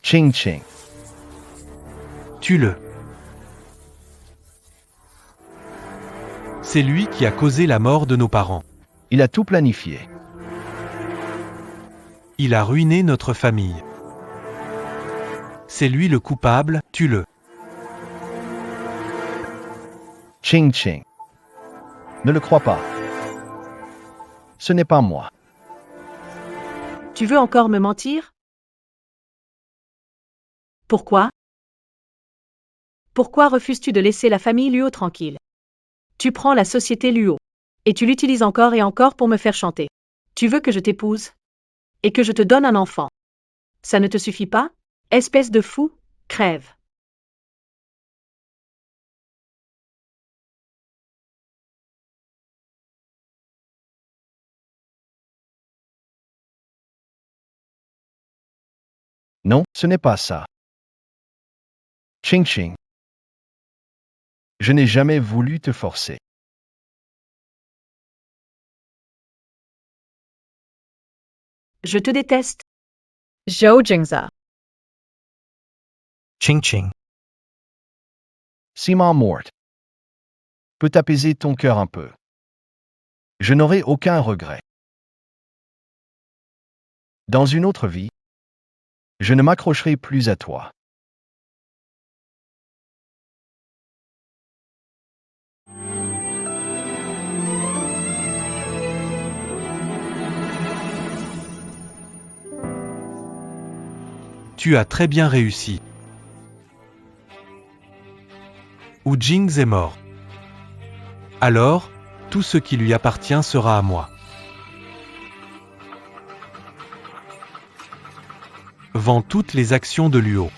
Ching ching. Tue-le. C'est lui qui a causé la mort de nos parents. Il a tout planifié. Il a ruiné notre famille. C'est lui le coupable, tue-le. Ching ching. Ne le crois pas. Ce n'est pas moi. Tu veux encore me mentir? Pourquoi? Pourquoi refuses-tu de laisser la famille Luo tranquille? Tu prends la société Luo. Et tu l'utilises encore et encore pour me faire chanter. Tu veux que je t'épouse? Et que je te donne un enfant? Ça ne te suffit pas? Espèce de fou, crève. Non, ce n'est pas ça. Ching ching. Je n'ai jamais voulu te forcer. Je te déteste. Zhou Jingza. Ching ching. Simon morte. Peut apaiser ton cœur un peu. Je n'aurai aucun regret. Dans une autre vie, je ne m'accrocherai plus à toi. Tu as très bien réussi. Wu Jing est mort. Alors, tout ce qui lui appartient sera à moi. Vends toutes les actions de Luo.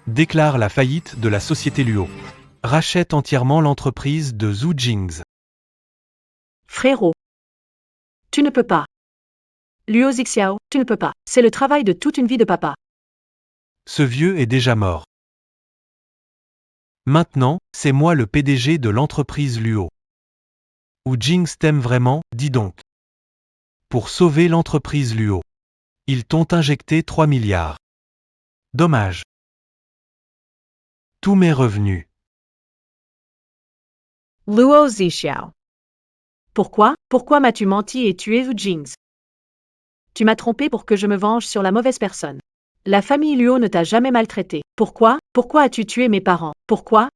Déclare la faillite de la société Luo. Rachète entièrement l'entreprise de Zhu Jing's. Frérot. Tu ne peux pas. Luo Zixiao, tu ne peux pas. C'est le travail de toute une vie de papa. Ce vieux est déjà mort. Maintenant, c'est moi le PDG de l'entreprise Luo. Wu Jing t'aime vraiment, dis donc. Pour sauver l'entreprise Luo. Ils t'ont injecté 3 milliards. Dommage. Tous mes revenus. Luo Zixiao. Pourquoi m'as-tu menti et tué Zhu Jing's? Tu m'as trompé pour que je me venge sur la mauvaise personne. La famille Luo ne t'a jamais maltraité. Pourquoi as-tu tué mes parents? Pourquoi?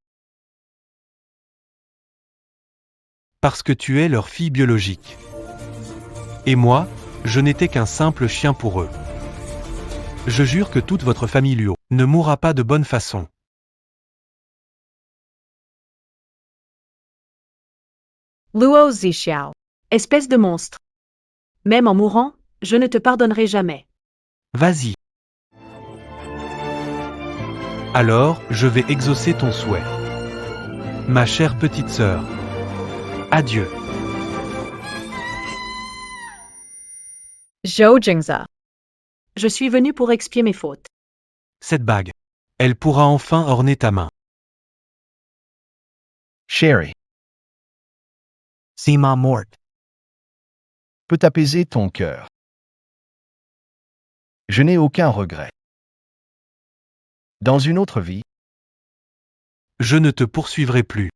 Parce que tu es leur fille biologique. Et moi, je n'étais qu'un simple chien pour eux. Je jure que toute votre famille Luo ne mourra pas de bonne façon. Luo Zixiao. Espèce de monstre. Même en mourant, je ne te pardonnerai jamais. Vas-y. Alors, je vais exaucer ton souhait. Ma chère petite sœur. Adieu. Zhou Jingza. Je suis venu pour expier mes fautes. Cette bague. Elle pourra enfin orner ta main. Chérie, Sima morte. peut apaiser ton cœur. Je n'ai aucun regret. Dans une autre vie, Je ne te poursuivrai plus.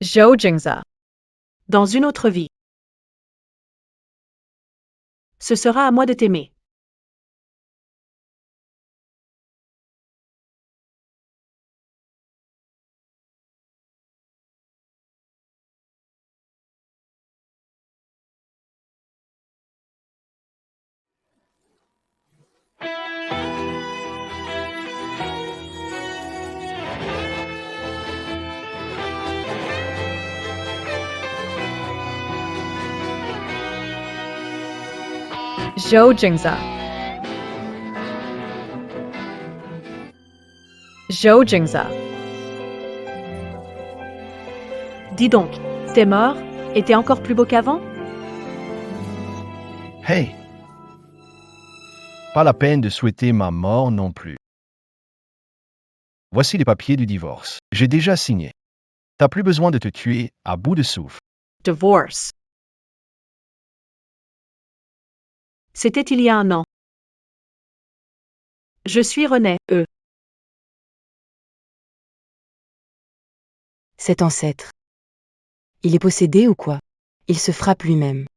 Zhou Jingza. Dans une autre vie. Ce sera à moi de t'aimer. Zhou Jingza. Zhou Jingza. Dis donc, t'es mort, et t'es encore plus beau qu'avant? hey! Pas la peine de souhaiter ma mort non plus. Voici les papiers du divorce. J'ai déjà signé. T'as plus besoin de te tuer à bout de souffle. Divorce. C'était il y a 1 an. Je suis René, Cet ancêtre. Il est possédé ou quoi? Il se frappe lui-même.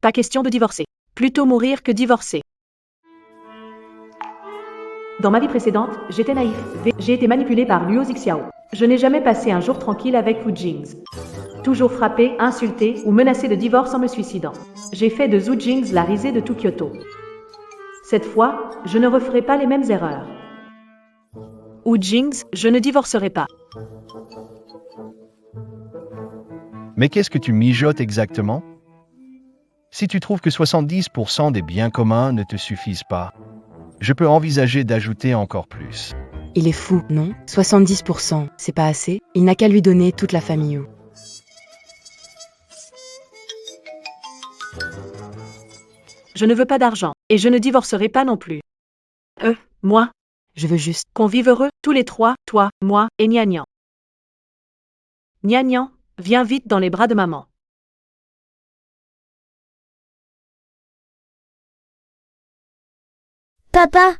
Pas question de divorcer. Plutôt mourir que divorcer. Dans ma vie précédente, j'étais naïf. J'ai été manipulé par Luo Zixiao. Je n'ai jamais passé un jour tranquille avec Wu Jings. Toujours frappé, insulté ou menacé de divorce en me suicidant. J'ai fait de Zhu Jings la risée de tout Kyoto. Cette fois, je ne referai pas les mêmes erreurs. Wu Jings, je ne divorcerai pas. Mais qu'est-ce que tu mijotes exactement? Si tu trouves que 70% des biens communs ne te suffisent pas, je peux envisager d'ajouter encore plus. Il est fou, non? 70%, c'est pas assez? Il n'a qu'à lui donner toute la famille. Je ne veux pas d'argent, et je ne divorcerai pas non plus. Moi, Je veux juste... qu'on vive heureux, tous les trois, toi, moi et Nian. Nian, viens vite dans les bras de maman. Papa,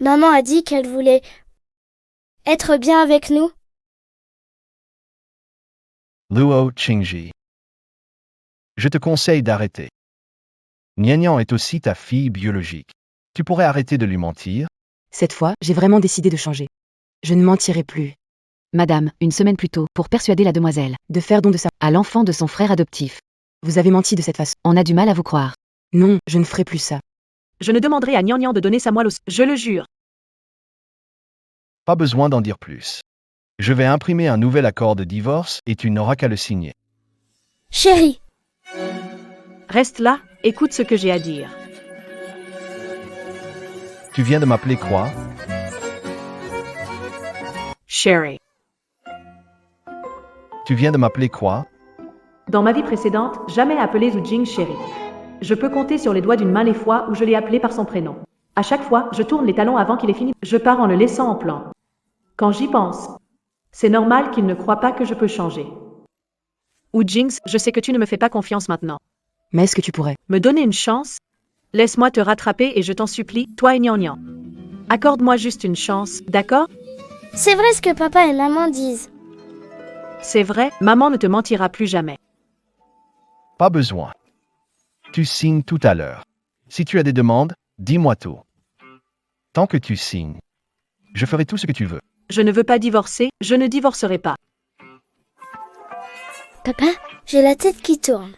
maman a dit qu'elle voulait être bien avec nous. Luo Qingji. Je te conseille d'arrêter. Nian est aussi ta fille biologique. Tu pourrais arrêter de lui mentir? Cette fois, j'ai vraiment décidé de changer. Je ne mentirai plus. Madame, une semaine plus tôt, pour persuader la demoiselle De faire don de ça. à l'enfant de son frère adoptif. Vous avez menti de cette façon. On a du mal à vous croire. Non, je ne ferai plus ça. Je ne demanderai à Nian de donner sa moelle au... Je le jure. Pas besoin d'en dire plus. Je vais imprimer un nouvel accord de divorce et tu n'auras qu'à le signer. Chérie, Reste là, écoute ce que j'ai à dire. Tu viens de m'appeler quoi? Sherry. Tu viens de m'appeler quoi? Dans ma vie précédente, jamais appelé Zhu Jing Sherry. Je peux compter sur les doigts d'une main les fois où je l'ai appelé par son prénom. À chaque fois, je tourne les talons avant qu'il ait fini. Je pars en le laissant en plan. Quand j'y pense, c'est normal qu'il ne croit pas que je peux changer. Wu Jings, je sais que tu ne me fais pas confiance maintenant. Mais est-ce que tu pourrais? Me donner une chance? Laisse-moi te rattraper et je t'en supplie, toi et Nian. Accorde-moi juste une chance, d'accord? c'est vrai ce que papa et maman disent. C'est vrai, maman ne te mentira plus jamais. Pas besoin. Tu signes tout à l'heure. Si tu as des demandes, dis-moi tout. Tant que tu signes, je ferai tout ce que tu veux. Je ne veux pas divorcer, je ne divorcerai pas. Papa, j'ai la tête qui tourne.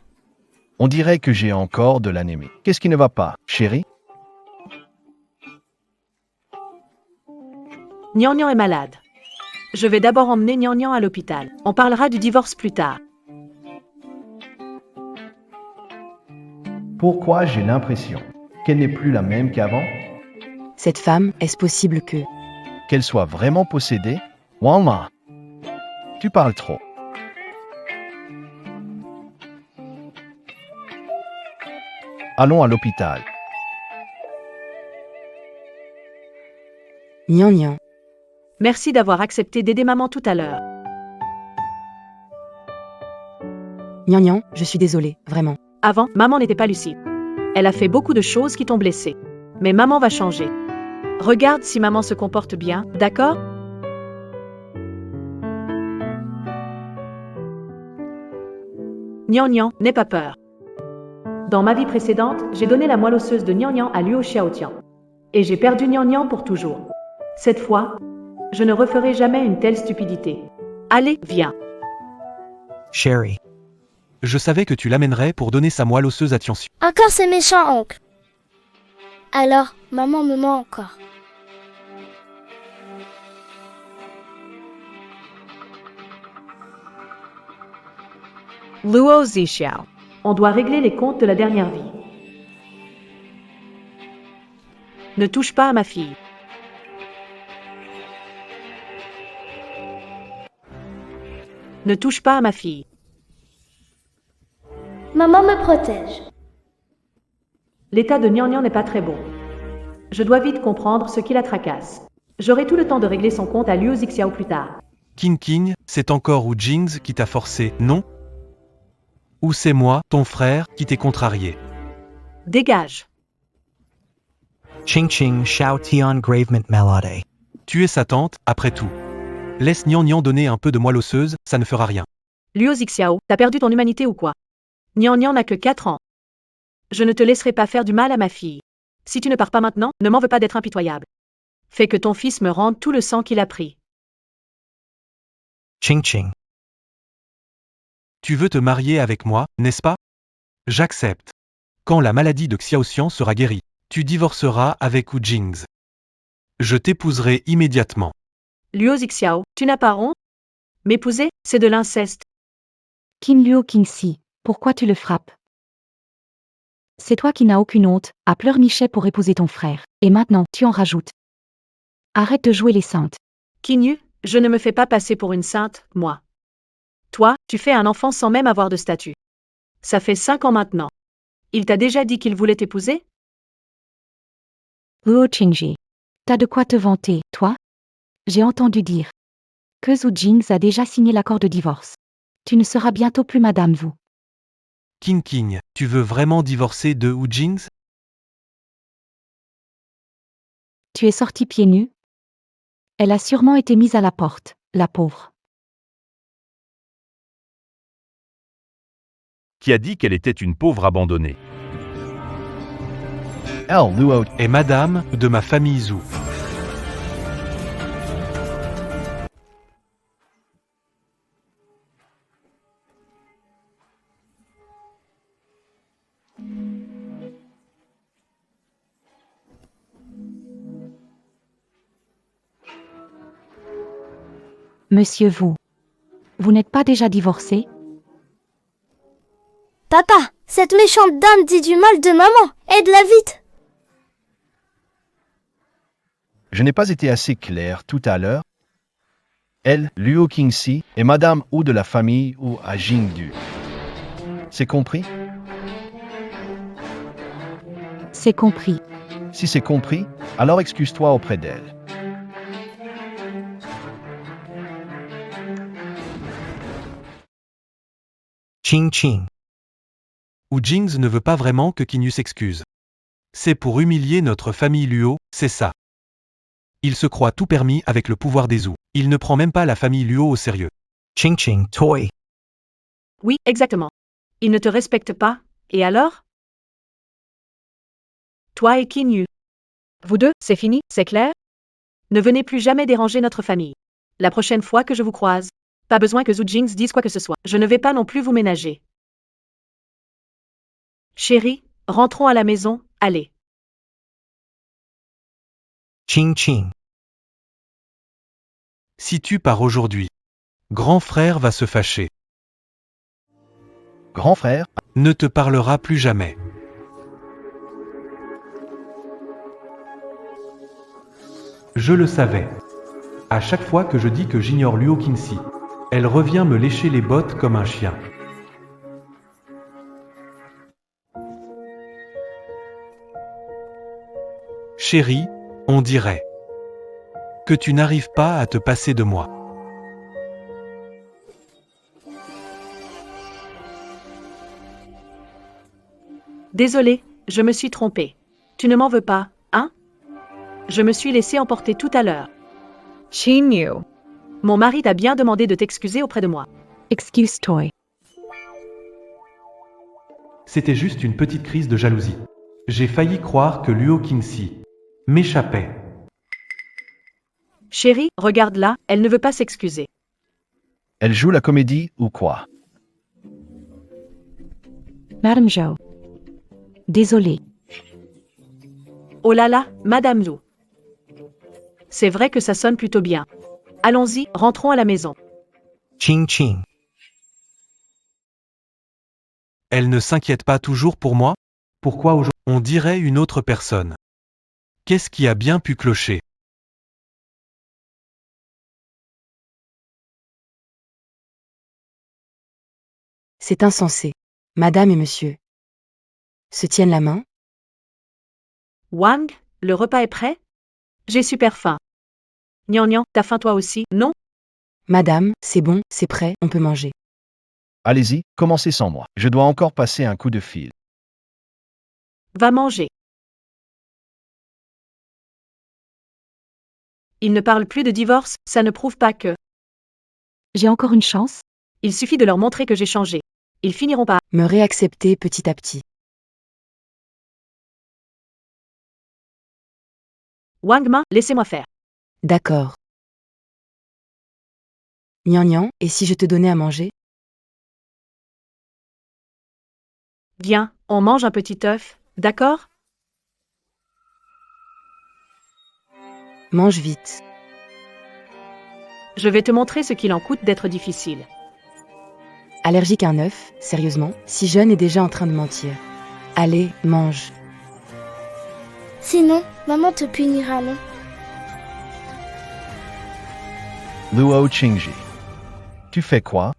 On dirait que j'ai encore de l'anémie. Qu'est-ce qui ne va pas, chérie? Nian est malade. Je vais d'abord emmener Nian à l'hôpital. On parlera du divorce plus tard. Pourquoi j'ai l'impression qu'elle n'est plus la même qu'avant? Cette femme, est-ce possible que... Qu'elle soit vraiment possédée? Walma, tu parles trop. Allons à l'hôpital. Nian. Merci d'avoir accepté d'aider maman tout à l'heure. Nian, je suis désolée, vraiment. Avant, maman n'était pas lucide. Elle a fait beaucoup de choses qui t'ont blessé. Mais maman va changer. Regarde si maman se comporte bien, d'accord? Nian, n'aie pas peur. Dans ma vie précédente, j'ai donné la moelle osseuse de Nian à Luo Xiaotian. Et j'ai perdu Nian pour toujours. Cette fois, je ne referai jamais une telle stupidité. Allez, viens. Sherry. Je savais que tu l'amènerais pour donner sa moelle osseuse à Tianxiu. Encore ce méchant oncle. Alors, maman me ment encore. Luo Zixiao. On doit régler les comptes de la dernière vie. Ne touche pas à ma fille. Ne touche pas à ma fille. Maman me protège. L'état de Nian n'est pas très bon. Je dois vite comprendre ce qui la tracasse. J'aurai tout le temps de régler son compte à Liu Zixiao plus tard. King King, c'est encore Wu Jing qui t'a forcé, non? Ou c'est moi, ton frère, qui t'ai contrarié? Dégage. Ching Ching Shao Tian Gravement Melody. Tu es sa tante, après tout. Laisse Nian Nian donner un peu de moelle osseuse, ça ne fera rien. Luo Zixiao, t'as perdu ton humanité ou quoi? Nian Nian n'a que 4 ans. Je ne te laisserai pas faire du mal à ma fille. Si tu ne pars pas maintenant, ne m'en veux pas d'être impitoyable. Fais que ton fils me rende tout le sang qu'il a pris. Ching Ching. Tu veux te marier avec moi, n'est-ce pas? J'accepte. Quand la maladie de Xiaoxian sera guérie, tu divorceras avec Wu Jing. Je t'épouserai immédiatement. Luo Zixiao, tu n'as pas honte? M'épouser, c'est de l'inceste. Qin Luo Qingxi, pourquoi tu le frappes? C'est toi qui n'as aucune honte, à pleurnichet pour épouser ton frère. Et maintenant, tu en rajoutes. Arrête de jouer les saintes. Kinyu, je ne me fais pas passer pour une sainte, moi. Toi, tu fais un enfant sans même avoir de statut. Ça fait 5 ans maintenant. Il t'a déjà dit qu'il voulait t'épouser? Luo Qingji. T'as de quoi te vanter, toi? J'ai entendu dire que Zhu Jing a déjà signé l'accord de divorce. Tu ne seras bientôt plus Madame Wu. King King, tu veux vraiment divorcer de Wu Jing? Tu es sorti pieds nus? Elle a sûrement été mise à la porte, la pauvre. Qui a dit qu'elle était une pauvre abandonnée? Elle, Luo, Et madame, de ma famille Zhu. Monsieur Wu. Vous n'êtes pas déjà divorcé? Papa, cette méchante dame dit du mal de maman. Aide-la vite. je n'ai pas été assez clair tout à l'heure. Elle, Luo Qingxi, est Madame Wu de la famille Wu à Jingdu. C'est compris? C'est compris. Si c'est compris, alors excuse-toi auprès d'elle. Ching Ching. Wu Jing ne veut pas vraiment que Kinyu s'excuse. C'est pour humilier notre famille Luo, c'est ça. Il se croit tout permis avec le pouvoir des Zhu. Il ne prend même pas la famille Luo au sérieux. Ching Ching Toy. Oui, exactement. Il ne te respecte pas, et alors? Toi et Kinyu. Vous deux, c'est fini, c'est clair? Ne venez plus jamais déranger notre famille. La prochaine fois que je vous croise, pas besoin que Zhu Jing dise quoi que ce soit. Je ne vais pas non plus vous ménager. Chérie, rentrons à la maison, allez. Ching Ching. Si tu pars aujourd'hui, grand frère va se fâcher. Grand frère, Ne te parlera plus jamais. Je le savais. À chaque fois que je dis que j'ignore Luo Qingxi, elle revient me lécher les bottes comme un chien. Chérie, on dirait que tu n'arrives pas à te passer de moi. Désolé, je me suis trompée. Tu ne m'en veux pas, hein? Je me suis laissé emporter tout à l'heure. Xinyu. Mon mari t'a bien demandé de t'excuser auprès de moi. Excuse Toy. C'était juste une petite crise de jalousie. J'ai failli croire que Luo Qingxi m'échappait. Chérie, regarde-la, elle ne veut pas s'excuser. elle joue la comédie ou quoi? Madame Zhou. Désolée. Oh là là, Madame Zhu. C'est vrai que ça sonne plutôt bien. Allons-y, rentrons à la maison. Ching Ching. Elle ne s'inquiète pas toujours pour moi? Pourquoi aujourd'hui on dirait une autre personne? Qu'est-ce qui a bien pu clocher? C'est insensé. Madame et monsieur se tiennent la main. Wang, le repas est prêt? J'ai super faim. Nian Nian, t'as faim toi aussi, non? Madame, c'est bon, c'est prêt, on peut manger. Allez-y, commencez sans moi. Je dois encore passer un coup de fil. Va manger. Ils ne parlent plus de divorce, ça ne prouve pas que. J'ai encore une chance? Il suffit de leur montrer que j'ai changé. Ils finiront par. Me réaccepter petit à petit. Wangma, laissez-moi faire. D'accord. Gnangnan, et si je te donnais à manger? Viens, on mange un petit œuf, d'accord? Mange vite. Je vais te montrer ce qu'il en coûte d'être difficile. Allergique à un œuf, sérieusement, si jeune et déjà en train de mentir. Allez, mange. Sinon, maman te punira, non? Luo Qingji. Tu fais quoi?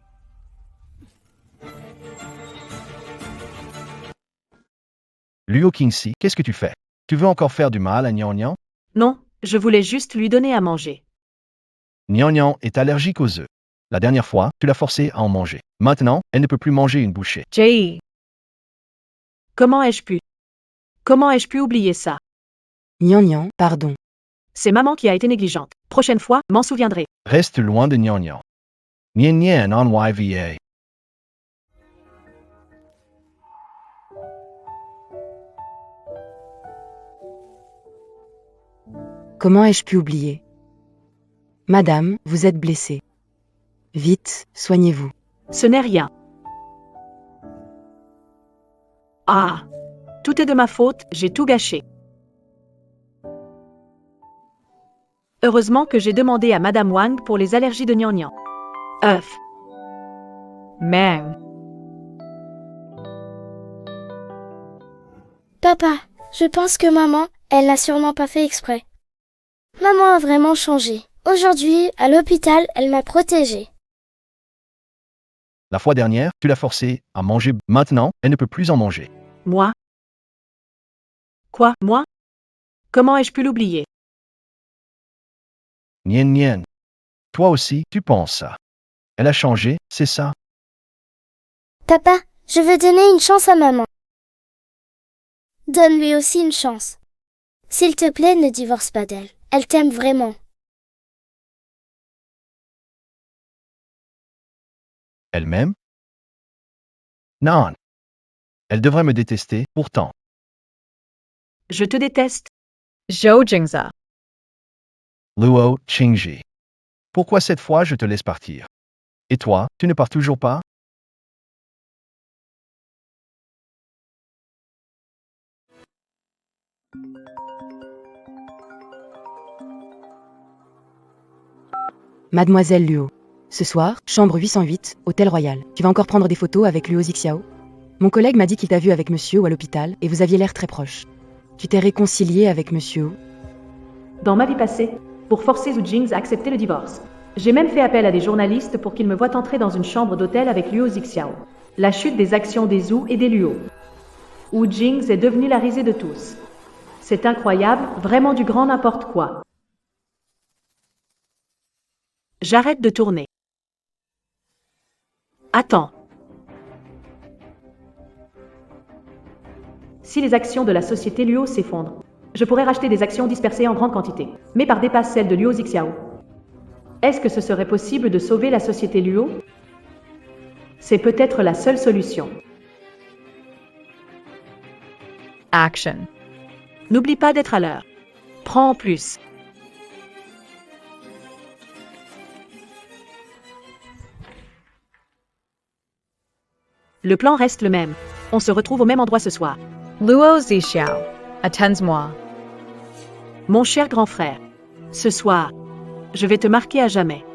Luo Qingxi, qu'est-ce que tu fais? Tu veux encore faire du mal à Gnangnan? Non, je voulais juste lui donner à manger. Gnangnan est allergique aux œufs. La dernière fois, tu l'as forcée à en manger. Maintenant, elle ne peut plus manger une bouchée. Jay. Comment ai-je pu oublier ça? Gnangnan, pardon. C'est maman qui a été négligente. Prochaine fois, m'en souviendrai. Reste loin de Gnangnan. Nien Nien en YVA. Comment ai-je pu oublier? Madame, vous êtes blessée. Vite, soignez-vous. Ce n'est rien. Ah! Tout est de ma faute, j'ai tout gâché. Heureusement que j'ai demandé à Madame Wang pour les allergies de Gnangnan. œuf. Merde. Papa, je pense que maman, elle n'a sûrement pas fait exprès. Maman a vraiment changé. Aujourd'hui, à l'hôpital, elle m'a protégée. La fois dernière, tu l'as forcée à manger. Maintenant, elle ne peut plus en manger. Moi? Quoi, moi? Comment ai-je pu l'oublier? Nien Nien. Toi aussi, tu penses ça. Elle a changé, c'est ça? Papa, je veux donner une chance à maman. Donne-lui aussi une chance. S'il te plaît, ne divorce pas d'elle. Elle t'aime vraiment. Elle-même? Non. Elle devrait me détester, pourtant. Je te déteste. Zhou Jingza. Luo Qingji. Pourquoi cette fois je te laisse partir? Et toi, tu ne pars toujours pas? Mademoiselle Luo. Ce soir, chambre 808, Hôtel Royal. Tu vas encore prendre des photos avec Luo Zixiao? Mon collègue m'a dit qu'il t'a vu avec monsieur ou à l'hôpital, et vous aviez l'air très proche. Tu t'es réconcilié avec monsieur ou? Dans ma vie passée, pour forcer Zhu Jing à accepter le divorce. J'ai même fait appel à des journalistes pour qu'ils me voient entrer dans une chambre d'hôtel avec Luo Zixiao. La chute des actions des Zhu et des Luo. Wu Jing est devenue la risée de tous. C'est incroyable, vraiment du grand n'importe quoi. J'arrête de tourner. Attends. Si les actions de la société Luo s'effondrent, je pourrais racheter des actions dispersées en grande quantité, mais par dépasse celles de Luo Zixiao. Est-ce que ce serait possible de sauver la société Luo? C'est peut-être la seule solution. Action. N'oublie pas d'être à l'heure. Prends en plus. Le plan reste le même. On se retrouve au même endroit ce soir. Luo Zixiao, attends-moi. Mon cher grand frère, ce soir, je vais te marquer à jamais.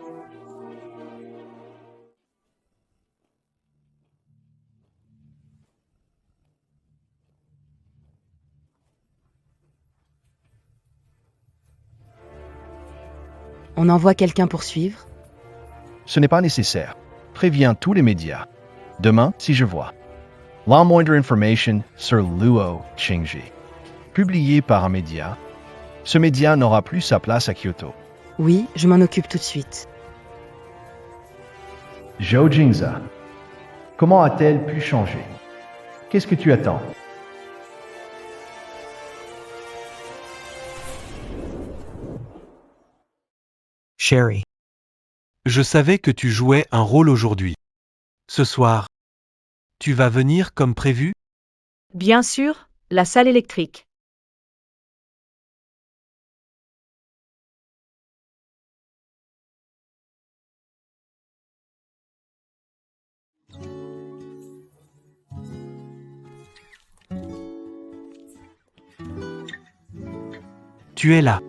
On envoie quelqu'un pour suivre? Ce n'est pas nécessaire. Préviens tous les médias. Demain, si je vois la moindre information sur Luo Qingji, publiée par un média, ce média n'aura plus sa place à Kyoto. Oui, je m'en occupe tout de suite. Zhao Jingza. Comment a-t-elle pu changer? Qu'est-ce que tu attends? Sherry. Je savais que tu jouais un rôle aujourd'hui. Ce soir, tu vas venir comme prévu? Bien sûr, la salle électrique. Tu es là.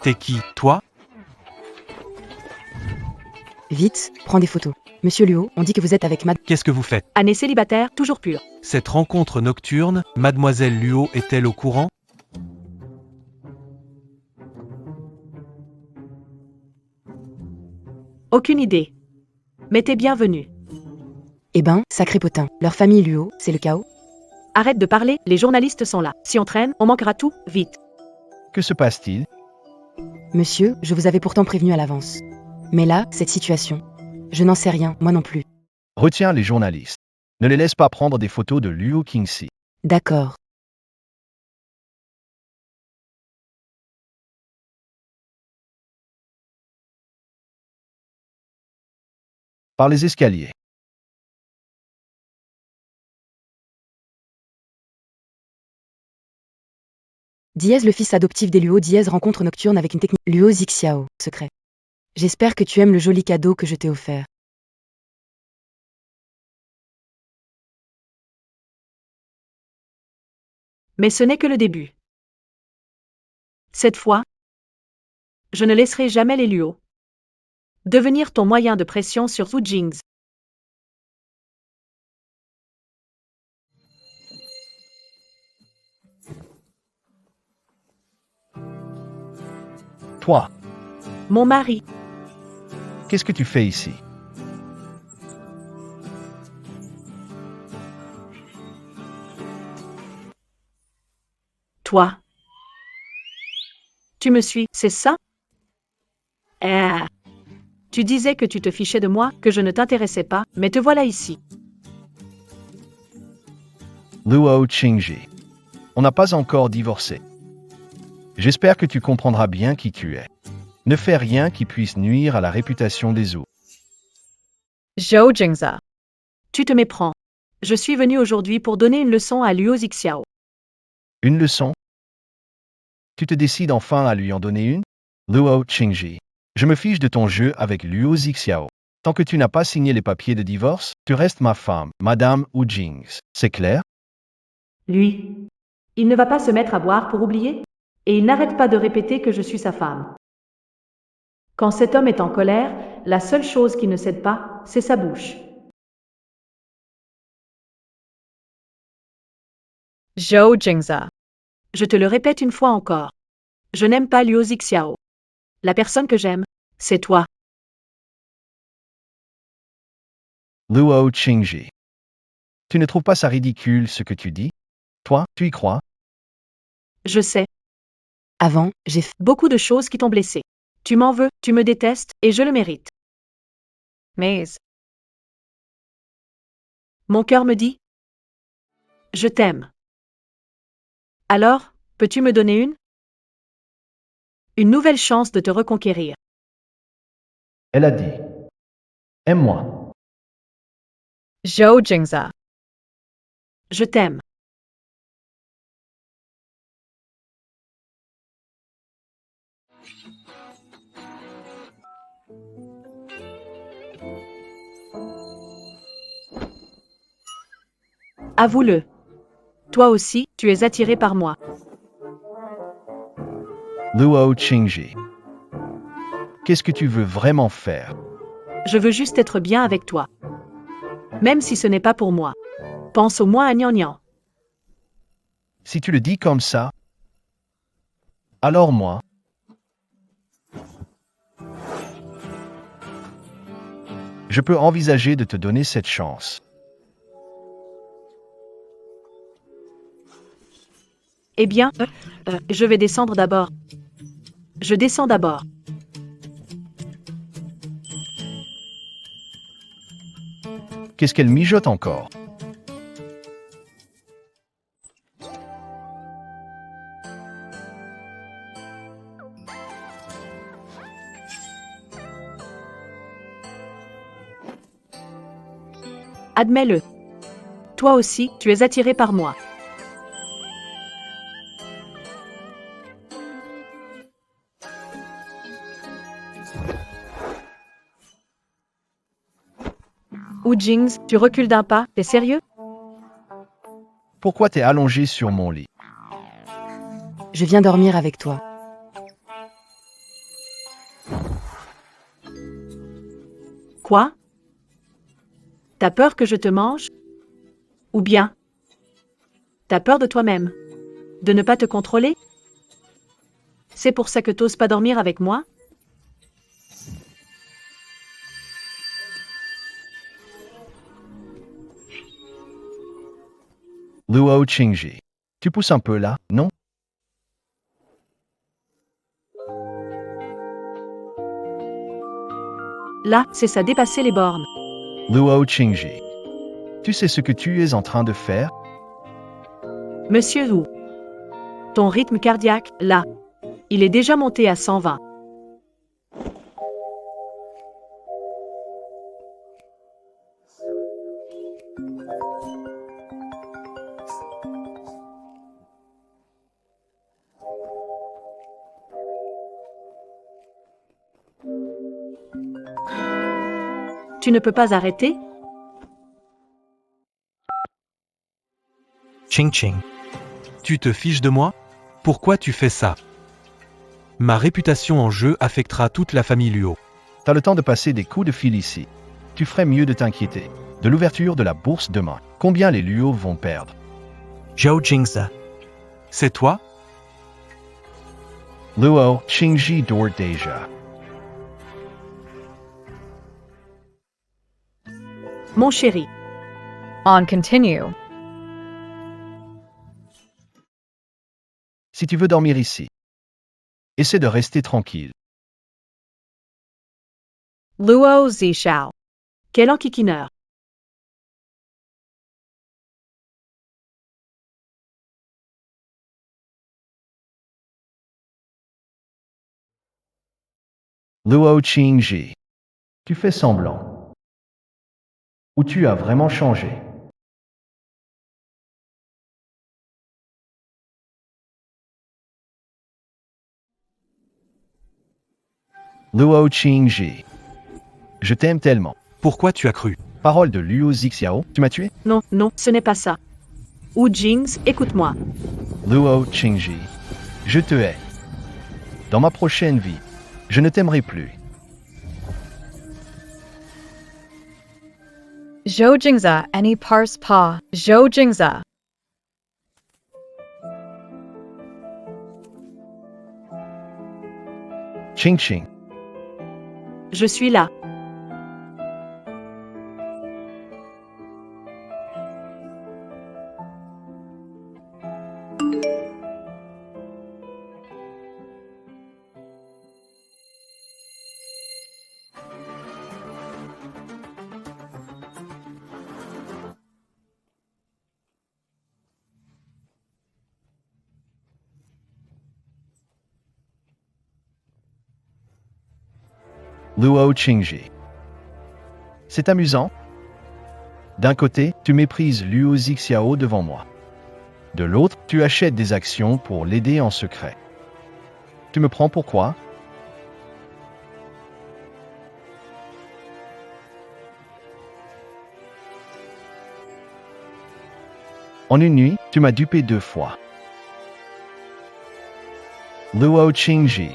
T'es qui, toi? Vite, prends des photos. Monsieur Luo, on dit que vous êtes avec Mad... Qu'est-ce que vous faites? Année célibataire, toujours pure. Cette rencontre nocturne, mademoiselle Luo est-elle au courant? Aucune idée. Mais t'es bienvenue. Eh ben, sacré potin. Leur famille Luo, c'est le chaos? Arrête de parler, les journalistes sont là. Si on traîne, on manquera tout, vite. Que se passe-t-il? Monsieur, je vous avais pourtant prévenu à l'avance. Mais là, cette situation. Je n'en sais rien, moi non plus. Retiens les journalistes. Ne les laisse pas prendre des photos de Luo Qingxi. D'accord. Par les escaliers. Diaz, le fils adoptif des Luo, Diaz rencontre nocturne avec une technique. Luo Zixiao, secret. J'espère que tu aimes le joli cadeau que je t'ai offert. Mais ce n'est que le début. Cette fois, je ne laisserai jamais les Luo devenir ton moyen de pression sur Zhu Jing's. Toi, Mon mari, qu'est-ce que tu fais ici? toi. Tu me suis, c'est ça? Ah. Tu disais que tu te fichais de moi, que je ne t'intéressais pas, mais te voilà ici. Luo Qingji. On n'a pas encore divorcé. J'espère que tu comprendras bien qui tu es. Ne fais rien qui puisse nuire à la réputation des Zhou. Zhao Jingza. Tu te méprends. Je suis venu aujourd'hui pour donner une leçon à Luo Zixiao. Une leçon? Tu te décides enfin à lui en donner une? Luo Qingji. Je me fiche de ton jeu avec Luo Zixiao. Tant que tu n'as pas signé les papiers de divorce, tu restes ma femme, Madame Wu Jing's. C'est clair? Lui. Il ne va pas se mettre à boire pour oublier? Et il n'arrête pas de répéter que je suis sa femme. Quand cet homme est en colère, la seule chose qui ne cède pas, c'est sa bouche. Zhao Jingza. Je te le répète une fois encore. Je n'aime pas Luo Zixiao. La personne que j'aime, c'est toi. Luo Qingji. Tu ne trouves pas ça ridicule ce que tu dis? Toi, tu y crois? Je sais. Avant, j'ai fait... Beaucoup de choses qui t'ont blessé. Tu m'en veux, tu me détestes, et je le mérite. Mais... Mon cœur me dit... Je t'aime. Alors, peux-tu me donner une nouvelle chance de te reconquérir? Elle a dit. Aime-moi. Zhao Jingza. Je t'aime. Avoue-le. Toi aussi, tu es attiré par moi. Luo Qingji. Qu'est-ce que tu veux vraiment faire? Je veux juste être bien avec toi. Même si ce n'est pas pour moi. Pense au moins à Nian Nian. Si tu le dis comme ça, alors moi, je peux envisager de te donner cette chance. Eh bien, je vais descendre d'abord. Je descends d'abord. Qu'est-ce qu'elle mijote encore? Admets-le. Toi aussi, tu es attiré par moi. Ou Jings, tu recules d'un pas, t'es sérieux? Pourquoi t'es allongé sur mon lit? Je viens dormir avec toi. Quoi? T'as peur que je te mange? Ou bien, t'as peur de toi-même? De ne pas te contrôler? C'est pour ça que t'oses pas dormir avec moi? Luo Qingji. Tu pousses un peu là, non? Là, c'est ça dépasser les bornes. Luo Qingji. Tu sais ce que tu es en train de faire? Monsieur Wu. Ton rythme cardiaque, là. Il est déjà monté à 120. Tu ne peux pas arrêter? Ching Ching. Tu te fiches de moi? Pourquoi tu fais ça? Ma réputation en jeu affectera toute la famille Luo. T'as le temps de passer des coups de fil ici. Tu ferais mieux de t'inquiéter. De l'ouverture de la bourse demain. Combien les Luo vont perdre? Zhou Jingza. C'est toi? Luo Qingji dort déjà. Mon chéri. On continue. Si tu veux dormir ici, essaie de rester tranquille. Luo Zishao. Quel enquiquineur. Luo Qingji. Tu fais semblant. Ou tu as vraiment changé? Luo Qingji. Je t'aime tellement. Pourquoi tu as cru? Parole de Luo Zixiao, tu m'as tué? Non, non, ce n'est pas ça. Wu Jings, écoute-moi. Luo Qingji. Je te hais. Dans ma prochaine vie, je ne t'aimerai plus. Zhou Jingza any parse pa. Zhou Jingza. Ching Ching. Je suis là. Luo Qingji. C'est amusant. D'un côté, tu méprises Luo Zixiao devant moi. De l'autre, tu achètes des actions pour l'aider en secret. Tu me prends pour quoi? En une nuit, tu m'as dupé 2 fois. Luo Qingji.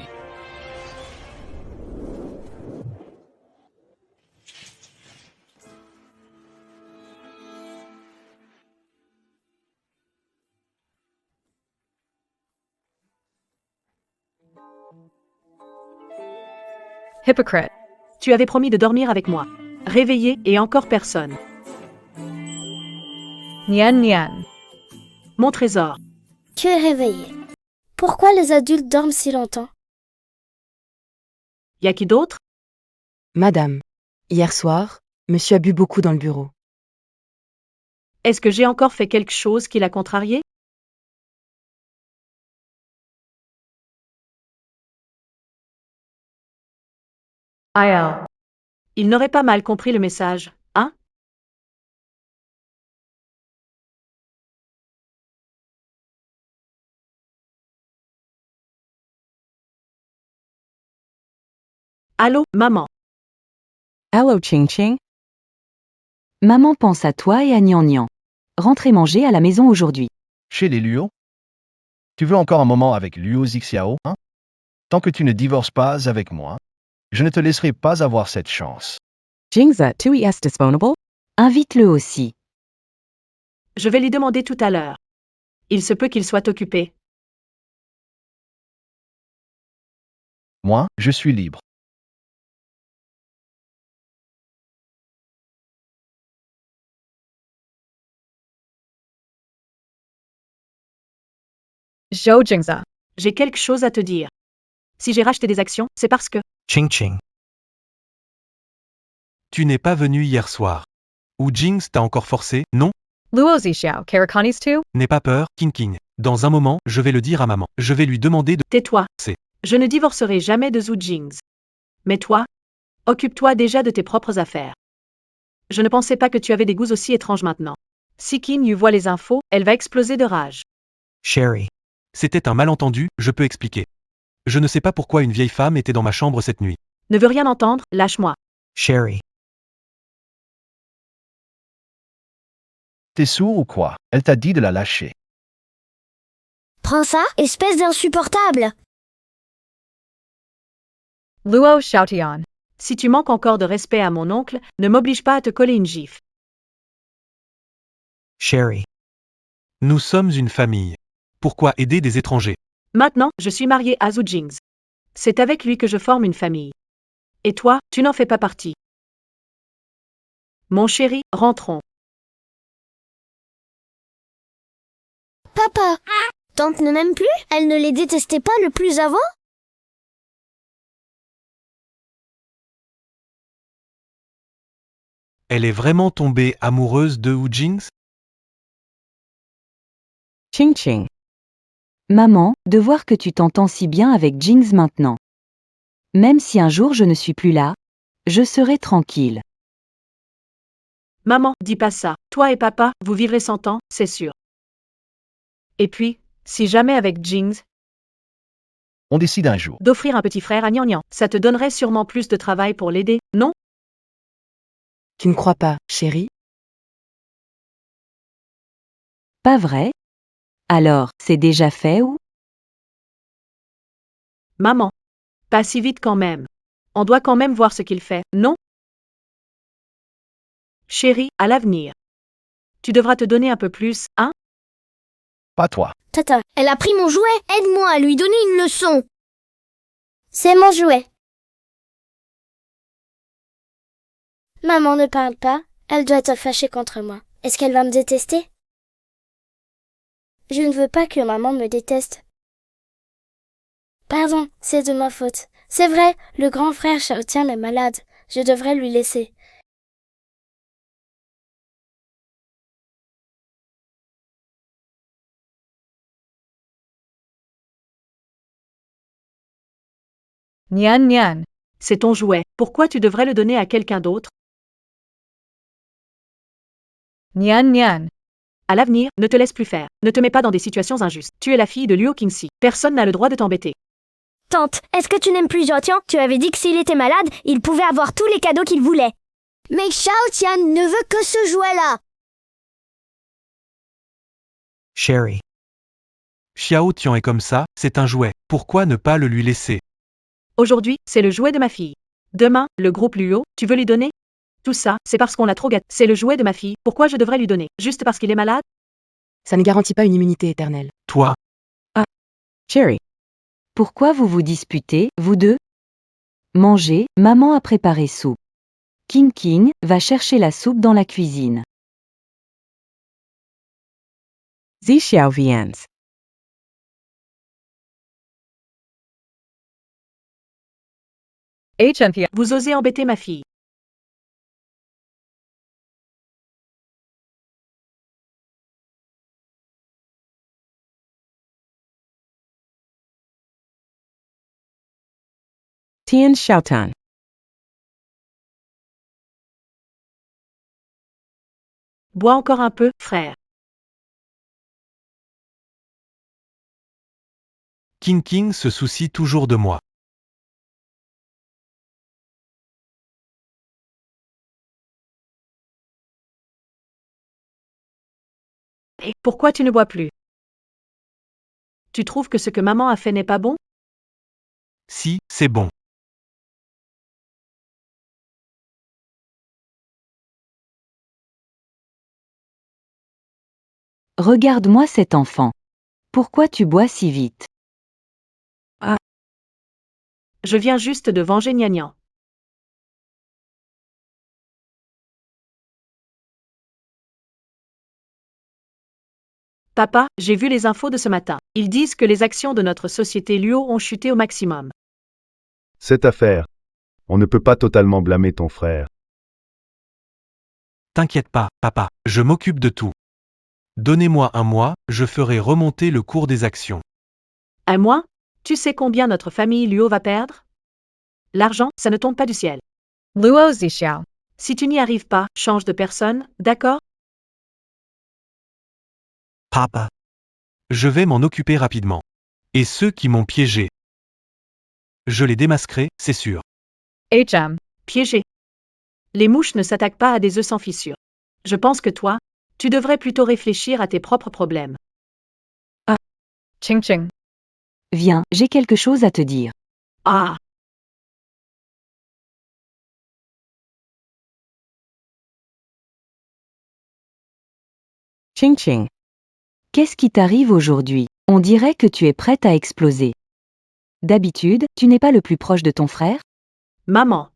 Hypocrite. Tu avais promis de dormir avec moi. Réveillé et encore personne. Nian Nian. Mon trésor. Tu es réveillé. Pourquoi les adultes dorment si longtemps? Y a qui d'autre? Madame, hier soir, monsieur a bu beaucoup dans le bureau. Est-ce que j'ai encore fait quelque chose qui l'a contrarié? IL. Il n'aurait pas mal compris le message, hein? Allô, maman. Hello Ching Ching. Maman pense à toi et à Nian Nian. Rentrez manger à la maison aujourd'hui. Chez les Luo? Tu veux encore un moment avec Luo Zixiao, hein? Tant que tu ne divorces pas avec moi, je ne te laisserai pas avoir cette chance. Jingza, tu es disponible? Invite-le aussi. Je vais lui demander tout à l'heure. Il se peut qu'il soit occupé. Moi, je suis libre. Zhou Jingza. J'ai quelque chose à te dire. Si j'ai racheté des actions, c'est parce que Ching Ching. Tu n'es pas venu hier soir. Ou Jinx t'a encore forcé, non? Luo Zixiao, Karakani's too? N'aie pas peur, King King. Dans un moment, je vais le dire à maman. Je vais lui demander de... tais-toi. C'est. Je ne divorcerai jamais de Zhu Jings. Mais toi, occupe-toi déjà de tes propres affaires. Je ne pensais pas que tu avais des goûts aussi étranges maintenant. Si Qin Yu voit les infos, elle va exploser de rage. Sherry. C'était un malentendu, je peux expliquer. Je ne sais pas pourquoi une vieille femme était dans ma chambre cette nuit. Ne veux rien entendre, lâche-moi. Sherry. T'es sourd ou quoi? Elle t'a dit de la lâcher. Prends ça, espèce d'insupportable! Luo Xiaotian. Si tu manques encore de respect à mon oncle, ne m'oblige pas à te coller une gifle. Sherry. Nous sommes une famille. Pourquoi aider des étrangers? Maintenant, je suis mariée à Zhu Jings. C'est avec lui que je forme une famille. Et toi, tu n'en fais pas partie. Mon chéri, rentrons. Papa! Tante ne m'aime plus? Elle ne les détestait pas le plus avant? Elle est vraiment tombée amoureuse de Wu Jinx? Ching Ching. Maman, de voir que tu t'entends si bien avec Jings maintenant. Même si un jour je ne suis plus là, je serai tranquille. Maman, dis pas ça. Toi et papa, vous vivrez 100 ans, c'est sûr. Et puis, si jamais avec Jings, On décide un jour. d'offrir un petit frère à Nian Nian, ça te donnerait sûrement plus de travail pour l'aider, non? Tu ne crois pas, chérie? Pas vrai? Alors, c'est déjà fait ou? Maman. Pas si vite quand même. On doit quand même voir ce qu'il fait, non? Chérie, à l'avenir. Tu devras te donner un peu plus, hein? Pas toi. Tata, elle a pris mon jouet! Aide-moi à lui donner une leçon! C'est mon jouet. Maman ne parle pas, elle doit être fâchée contre moi. Est-ce qu'elle va me détester? Je ne veux pas que maman me déteste. Pardon, c'est de ma faute. C'est vrai, le grand frère Xiaotian est malade. Je devrais lui laisser. Nian Nian. C'est ton jouet. Pourquoi tu devrais le donner à quelqu'un d'autre? Nian Nian. À l'avenir, ne te laisse plus faire. Ne te mets pas dans des situations injustes. Tu es la fille de Luo Qingxi. Personne n'a le droit de t'embêter. Tante, est-ce que tu n'aimes plus Xiaotian? Tu avais dit que s'il était malade, il pouvait avoir tous les cadeaux qu'il voulait. Mais Xiaotian ne veut que ce jouet-là. Sherry. Xiao Tian est comme ça, c'est un jouet. Pourquoi ne pas le lui laisser? Aujourd'hui, c'est le jouet de ma fille. Demain, le groupe Luo, tu veux lui donner? Tout ça, c'est parce qu'on l'a trop gâté. C'est le jouet de ma fille. Pourquoi je devrais lui donner? Juste parce qu'il est malade? Ça ne garantit pas une immunité éternelle. Toi, Cherry. Pourquoi vous vous disputez, vous deux? Mangez, maman a préparé soupe. King King va chercher la soupe dans la cuisine. Zixiao viens. HNP. Vous osez embêter ma fille. Tien Xiaotan. Bois encore un peu, frère. King King se soucie toujours de moi. Et pourquoi tu ne bois plus? Tu trouves que ce que maman a fait n'est pas bon? Si, c'est bon. Regarde-moi cet enfant. Pourquoi tu bois si vite? Je viens juste de venger Gnagnan. Papa, j'ai vu les infos de ce matin. Ils disent que les actions de notre société Luo ont chuté au maximum. Cette affaire. On ne peut pas totalement blâmer ton frère. T'inquiète pas, papa, je m'occupe de tout. Donnez-moi un mois, je ferai remonter le cours des actions. Un mois? Tu sais combien notre famille Luo va perdre? L'argent, ça ne tombe pas du ciel. Luo Zixiao. Si tu n'y arrives pas, change de personne, d'accord? Papa. Je vais m'en occuper rapidement. Et ceux qui m'ont piégé. Je les démasquerai, c'est sûr. HM. Piégé. Les mouches ne s'attaquent pas à des œufs sans fissure. Je pense que toi, tu devrais plutôt réfléchir à tes propres problèmes. Ching Ching. Viens, j'ai quelque chose à te dire. Ah! Ching Ching. Qu'est-ce qui t'arrive aujourd'hui? On dirait que tu es prête à exploser. D'habitude, tu n'es pas le plus proche de ton frère? Maman.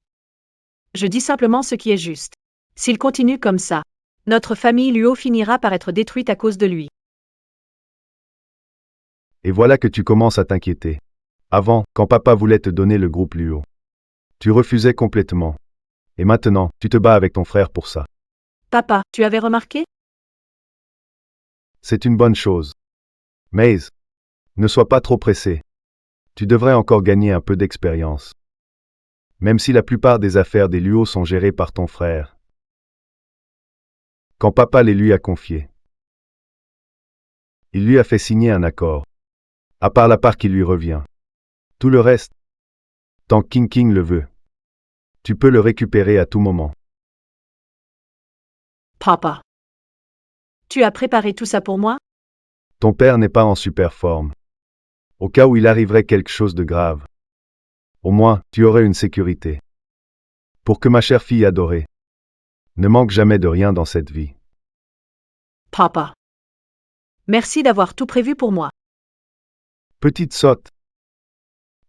Je dis simplement ce qui est juste. S'il continue comme ça, notre famille Luo finira par être détruite à cause de lui. Et voilà que tu commences à t'inquiéter. Avant, quand papa voulait te donner le groupe Luo, tu refusais complètement. Et maintenant, tu te bats avec ton frère pour ça. Papa, tu avais remarqué? C'est une bonne chose. Maze, ne sois pas trop pressé. Tu devrais encore gagner un peu d'expérience. Même si la plupart des affaires des Luo sont gérées par ton frère. Quand papa les lui a confiées, il lui a fait signer un accord. À part la part qui lui revient. Tout le reste, tant King King le veut, tu peux le récupérer à tout moment. Papa. Tu as préparé tout ça pour moi? Ton père n'est pas en super forme. Au cas où il arriverait quelque chose de grave. Au moins, tu aurais une sécurité. Pour que ma chère fille adorée ne manque jamais de rien dans cette vie. Papa. Merci d'avoir tout prévu pour moi. Petite sotte.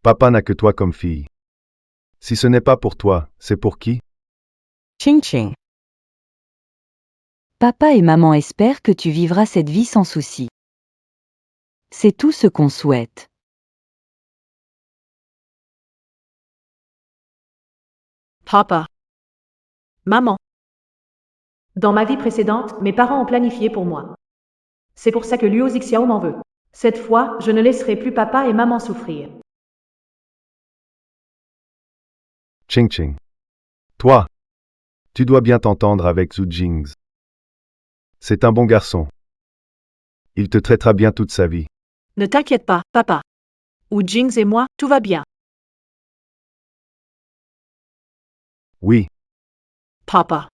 Papa n'a que toi comme fille. Si ce n'est pas pour toi, c'est pour qui? Ching Ching. Papa et maman espèrent que tu vivras cette vie sans souci. C'est tout ce qu'on souhaite. Papa. Maman. Dans ma vie précédente, mes parents ont planifié pour moi. C'est pour ça que Luo Zixiao m'en veut. Cette fois, je ne laisserai plus papa et maman souffrir. Ching Ching. Toi, tu dois bien t'entendre avec Zhu Jings. C'est un bon garçon. Il te traitera bien toute sa vie. Ne t'inquiète pas, papa. Ou Jings et moi, tout va bien. Oui, Papa.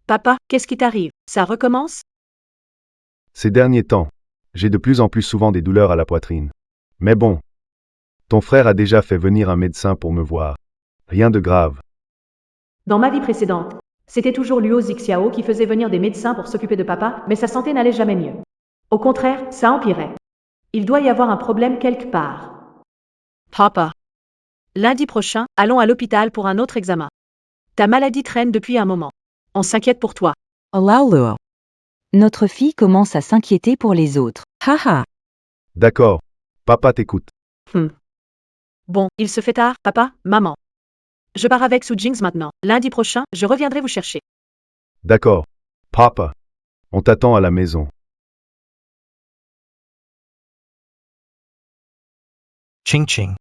Papa, qu'est-ce qui t'arrive? Ça recommence? ces derniers temps, j'ai de plus en plus souvent des douleurs à la poitrine. Mais bon, ton frère a déjà fait venir un médecin pour me voir. Rien de grave. Dans ma vie précédente, c'était toujours Luo Zixiao qui faisait venir des médecins pour s'occuper de papa, mais sa santé n'allait jamais mieux. Au contraire, ça empirait. Il doit y avoir un problème quelque part. Papa. Lundi prochain, allons à l'hôpital pour un autre examen. Ta maladie traîne depuis un moment. On s'inquiète pour toi. Allow Luo. Notre fille commence à s'inquiéter pour les autres. Haha. D'accord. Papa t'écoute. Bon, il se fait tard, papa, maman. Je pars avec Su Jings maintenant. Lundi prochain, je reviendrai vous chercher. D'accord. Papa, on t'attend à la maison. Ching ching.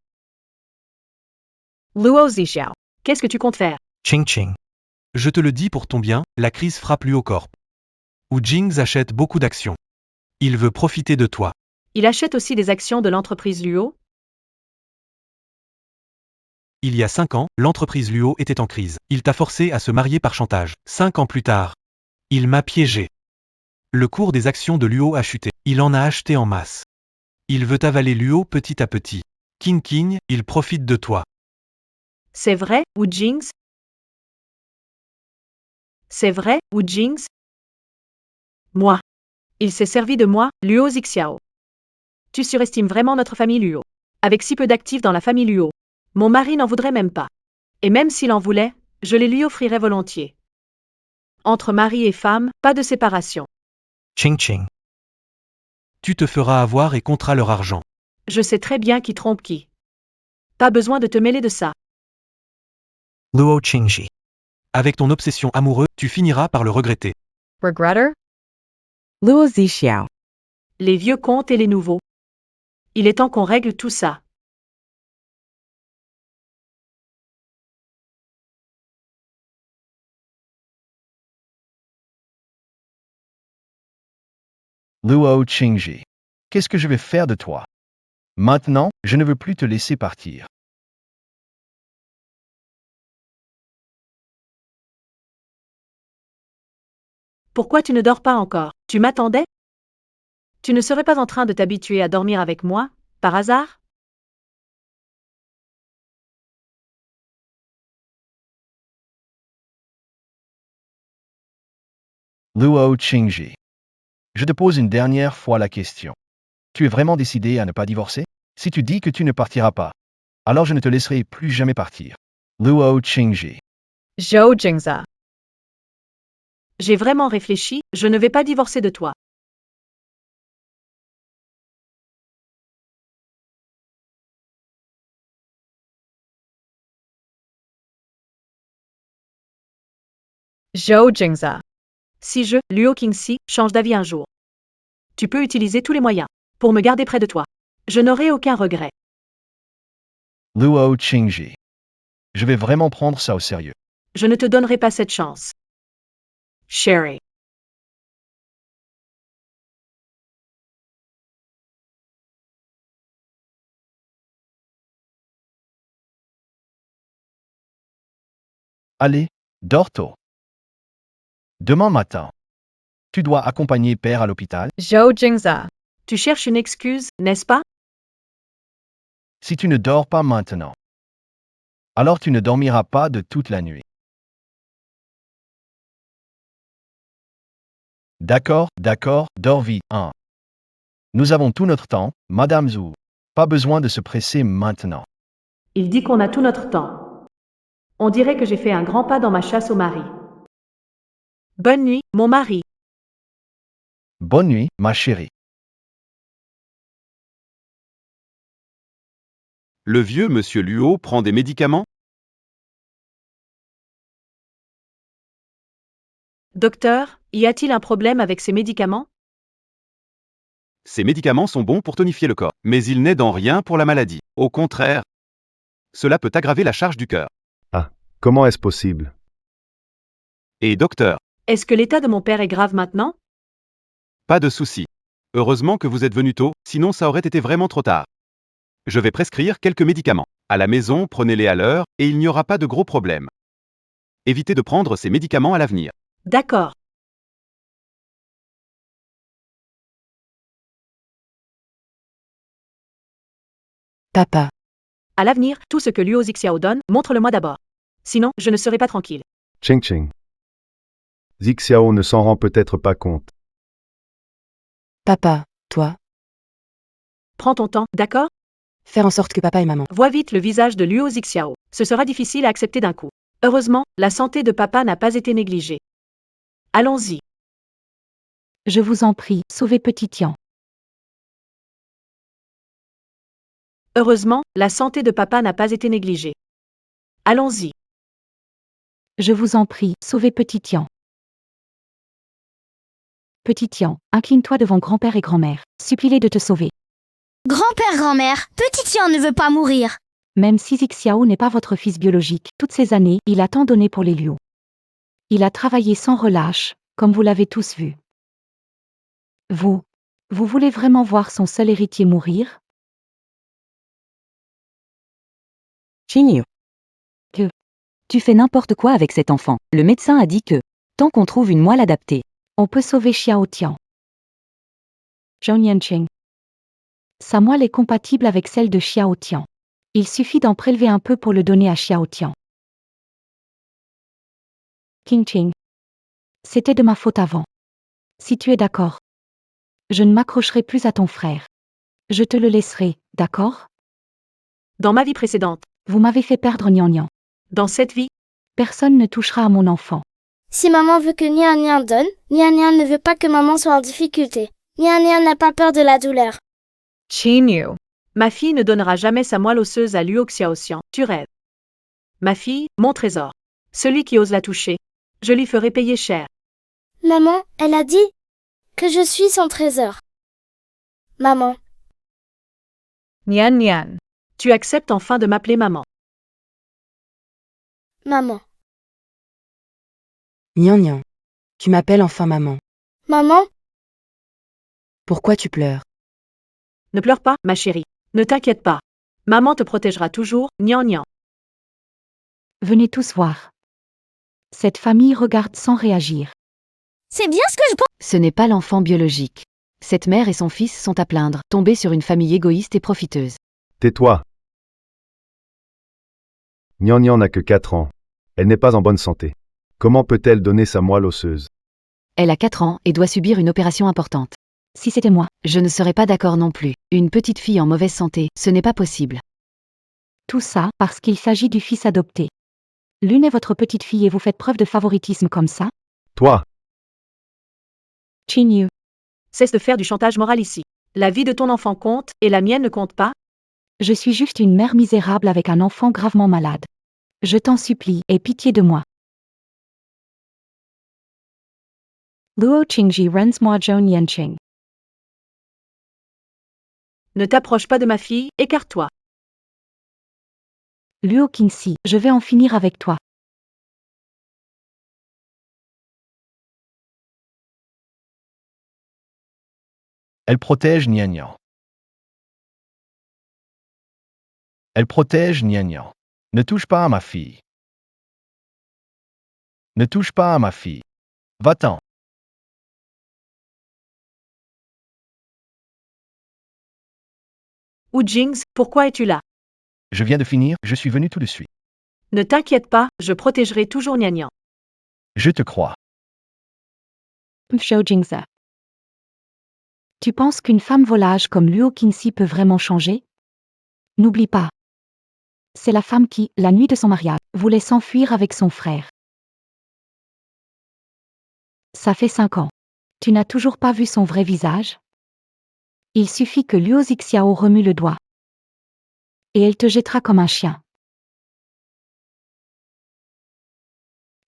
Luo Zixiao, qu'est-ce que tu comptes faire? Ching ching. Je te le dis pour ton bien, la crise frappe Luo Corp. Wu Jings achète beaucoup d'actions. Il veut profiter de toi. Il achète aussi des actions de l'entreprise Luo? Il y a 5 ans, l'entreprise Luo était en crise. Il t'a forcé à se marier par chantage. 5 ans plus tard, il m'a piégé. Le cours des actions de Luo a chuté. Il en a acheté en masse. Il veut avaler Luo petit à petit. King King, il profite de toi. C'est vrai, Wu Jings? C'est vrai, Wu Jings? Moi. Il s'est servi de moi, Luo Zixiao. Tu surestimes vraiment notre famille Luo. Avec si peu d'actifs dans la famille Luo, mon mari n'en voudrait même pas. Et même s'il en voulait, je les lui offrirais volontiers. Entre mari et femme, pas de séparation. Ching ching. Tu te feras avoir et compteras leur argent. Je sais très bien qui trompe qui. Pas besoin de te mêler de ça. Luo Qingji. Avec ton obsession amoureuse, tu finiras par le regretter. Regretter? Luo Zixiao. Les vieux comptes et les nouveaux. Il est temps qu'on règle tout ça. Luo Qingji. Qu'est-ce que je vais faire de toi? Maintenant, je ne veux plus te laisser partir. Pourquoi tu ne dors pas encore? Tu m'attendais? Tu ne serais pas en train de t'habituer à dormir avec moi, par hasard? Luo Qingji. Je te pose une dernière fois la question. Tu es vraiment décidé à ne pas divorcer? Si tu dis que tu ne partiras pas, alors je ne te laisserai plus jamais partir. Luo Qingji. Zhou Jingza. J'ai vraiment réfléchi, je ne vais pas divorcer de toi. Zhou Jingza. Si je, Luo Qingxi, change d'avis un jour, tu peux utiliser tous les moyens pour me garder près de toi. Je n'aurai aucun regret. Luo Qingji. Je vais vraiment prendre ça au sérieux. Je ne te donnerai pas cette chance. Sherry. Allez, dors tôt. Demain matin, tu dois accompagner père à l'hôpital. Zhou Jingza. Tu cherches une excuse, n'est-ce pas? Si tu ne dors pas maintenant, alors tu ne dormiras pas de toute la nuit. D'accord, dors vite. 1. Nous avons tout notre temps, Madame Zhou. Pas besoin de se presser maintenant. Il dit qu'on a tout notre temps. On dirait que j'ai fait un grand pas dans ma chasse au mari. Bonne nuit, mon mari. Bonne nuit, ma chérie. Le vieux monsieur Luo prend des médicaments? Docteur, y a-t-il un problème avec ces médicaments? Ces médicaments sont bons pour tonifier le corps, mais ils n'aident en rien pour la maladie. Au contraire, cela peut aggraver la charge du cœur. Comment est-ce possible? Et docteur, Est-ce que l'état de mon père est grave maintenant? pas de souci. Heureusement que vous êtes venu tôt, sinon ça aurait été vraiment trop tard. Je vais prescrire quelques médicaments. À la maison, prenez-les à l'heure, et il n'y aura pas de gros problèmes. Évitez de prendre ces médicaments à l'avenir. D'accord. Papa. À l'avenir, tout ce que Luo Zixiao donne, montre-le-moi d'abord. Sinon, je ne serai pas tranquille. Ching ching. Zixiao ne s'en rend peut-être pas compte. Papa, toi. Prends ton temps, d'accord? Faire en sorte que papa et maman. Vois vite le visage de Luo Zixiao. Ce sera difficile à accepter d'un coup. Heureusement, la santé de papa n'a pas été négligée. Allons-y. Je vous en prie, sauvez petit Tian. Heureusement, la santé de papa n'a pas été négligée. Allons-y. Je vous en prie, sauvez Petit Tian. Petit Tian, incline-toi devant grand-père et grand-mère. Supplie-les de te sauver. Grand-père, grand-mère, Petit Tian ne veut pas mourir. Même si Xiao n'est pas votre fils biologique, toutes ces années, il a tant donné pour les Luo. Il a travaillé sans relâche, comme vous l'avez tous vu. Vous voulez vraiment voir son seul héritier mourir? Qingyu. Tu fais n'importe quoi avec cet enfant. Le médecin a dit que, tant qu'on trouve une moelle adaptée, on peut sauver Xiao Tian. Zhou Yanqing. Sa moelle est compatible avec celle de Xiao Tian. Il suffit d'en prélever un peu pour le donner à Xiao Tian. Qing Qing. C'était de ma faute avant. Si tu es d'accord, je ne m'accrocherai plus à ton frère. Je te le laisserai, d'accord? Dans ma vie précédente, Vous m'avez fait perdre Nian Nian. dans cette vie, Personne ne touchera à mon enfant. Si maman veut que Nian Nian donne, Nian Nian ne veut pas que maman soit en difficulté. Nian Nian n'a pas peur de la douleur. Qingyu. ma fille ne donnera jamais sa moelle osseuse à Luo Xiaoxian. Tu rêves. Ma fille, mon trésor. Celui qui ose la toucher, je lui ferai payer cher. Maman, elle a dit que je suis son trésor. Maman, Nian Nian. Tu acceptes enfin de m'appeler maman. maman, Nian Nian. Tu m'appelles enfin maman. maman, Pourquoi tu pleures? Ne pleure pas, ma chérie. Ne t'inquiète pas. Maman te protégera toujours, Nian Nian. Venez tous voir. Cette famille regarde sans réagir. c'est bien ce que je pense. Ce n'est pas l'enfant biologique. Cette mère et son fils sont à plaindre, tombés sur une famille égoïste et profiteuse. Tais-toi. Nian Nian n'a que 4 ans. Elle n'est pas en bonne santé. Comment peut-elle donner sa moelle osseuse? Elle a 4 ans et doit subir une opération importante. Si c'était moi, Je ne serais pas d'accord non plus. Une petite fille en mauvaise santé, ce n'est pas possible. tout ça parce qu'il s'agit du fils adopté. L'une est votre petite fille et vous faites preuve de favoritisme comme ça? Toi, Qingyu. Cesse de faire du chantage moral ici. La vie de ton enfant compte, et la mienne ne compte pas. Je suis juste une mère misérable avec un enfant gravement malade. Je t'en supplie, aie pitié de moi. Luo Qingji runs moi Zhou Yanqing. Ne t'approche pas de ma fille, écarte-toi. Luo Qingxi, je vais en finir avec toi. Elle protège Nian Nian. Elle protège Nian Nian. Ne touche pas à ma fille. Ne touche pas à ma fille. Va-t'en. Ou Jings, pourquoi es-tu là? Je viens de finir, je suis venu tout de suite. Ne t'inquiète pas, je protégerai toujours Nian Nian. Je te crois. Zhou Jingza. Tu penses qu'une femme volage comme Luo Qingxi peut vraiment changer? N'oublie pas. C'est la femme qui, la nuit de son mariage, voulait s'enfuir avec son frère. Ça fait 5 ans. Tu n'as toujours pas vu son vrai visage? Il suffit que Luo Xiao remue le doigt. Et elle te jettera comme un chien.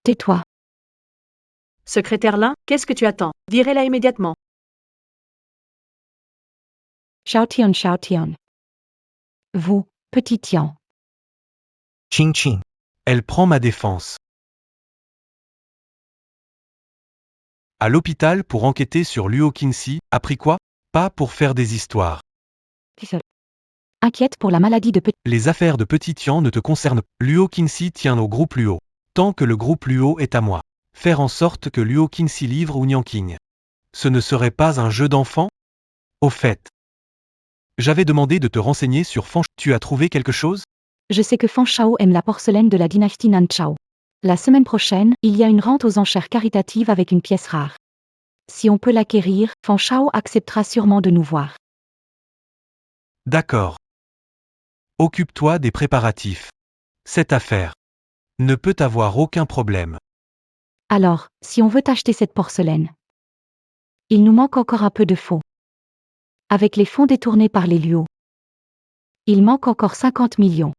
Tais-toi. Secrétaire Lin, qu'est-ce que tu attends? Virez-la immédiatement. Xiao Tian. Vous, petit Tian. Qing Qing. Elle prend ma défense. À l'hôpital pour enquêter sur Luo Qingxi, appris quoi? Pas pour faire des histoires. Inquiète pour la maladie de petit. Les affaires de Petit Tian ne te concernent pas. Luo Qingxi tient au groupe Luo. Tant que le groupe Luo est à moi. Faire en sorte que Luo Qingxi livre ou Nianqing. Ce ne serait pas un jeu d'enfant? Au fait. J'avais demandé de te renseigner sur Fan. Tu as trouvé quelque chose? Je sais que Fan Shao aime la porcelaine de la dynastie Nan Chao. La semaine prochaine, il y a une rente aux enchères caritatives avec une pièce rare. Si on peut l'acquérir, Fan Shao acceptera sûrement de nous voir. D'accord. Occupe-toi des préparatifs. Cette affaire ne peut avoir aucun problème. Alors, si on veut acheter cette porcelaine, il nous manque encore un peu de fonds. Avec les fonds détournés par les Luo, Il manque encore 50 millions.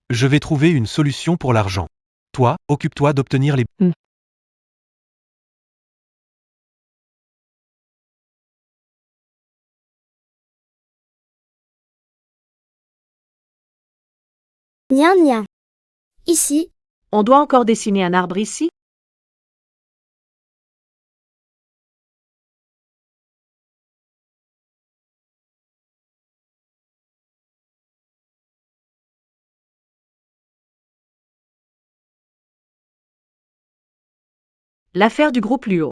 Je vais trouver une solution pour l'argent. Toi, occupe-toi d'obtenir les... Nia nia. Ici, On doit encore dessiner un arbre ici? L'affaire du groupe Luo.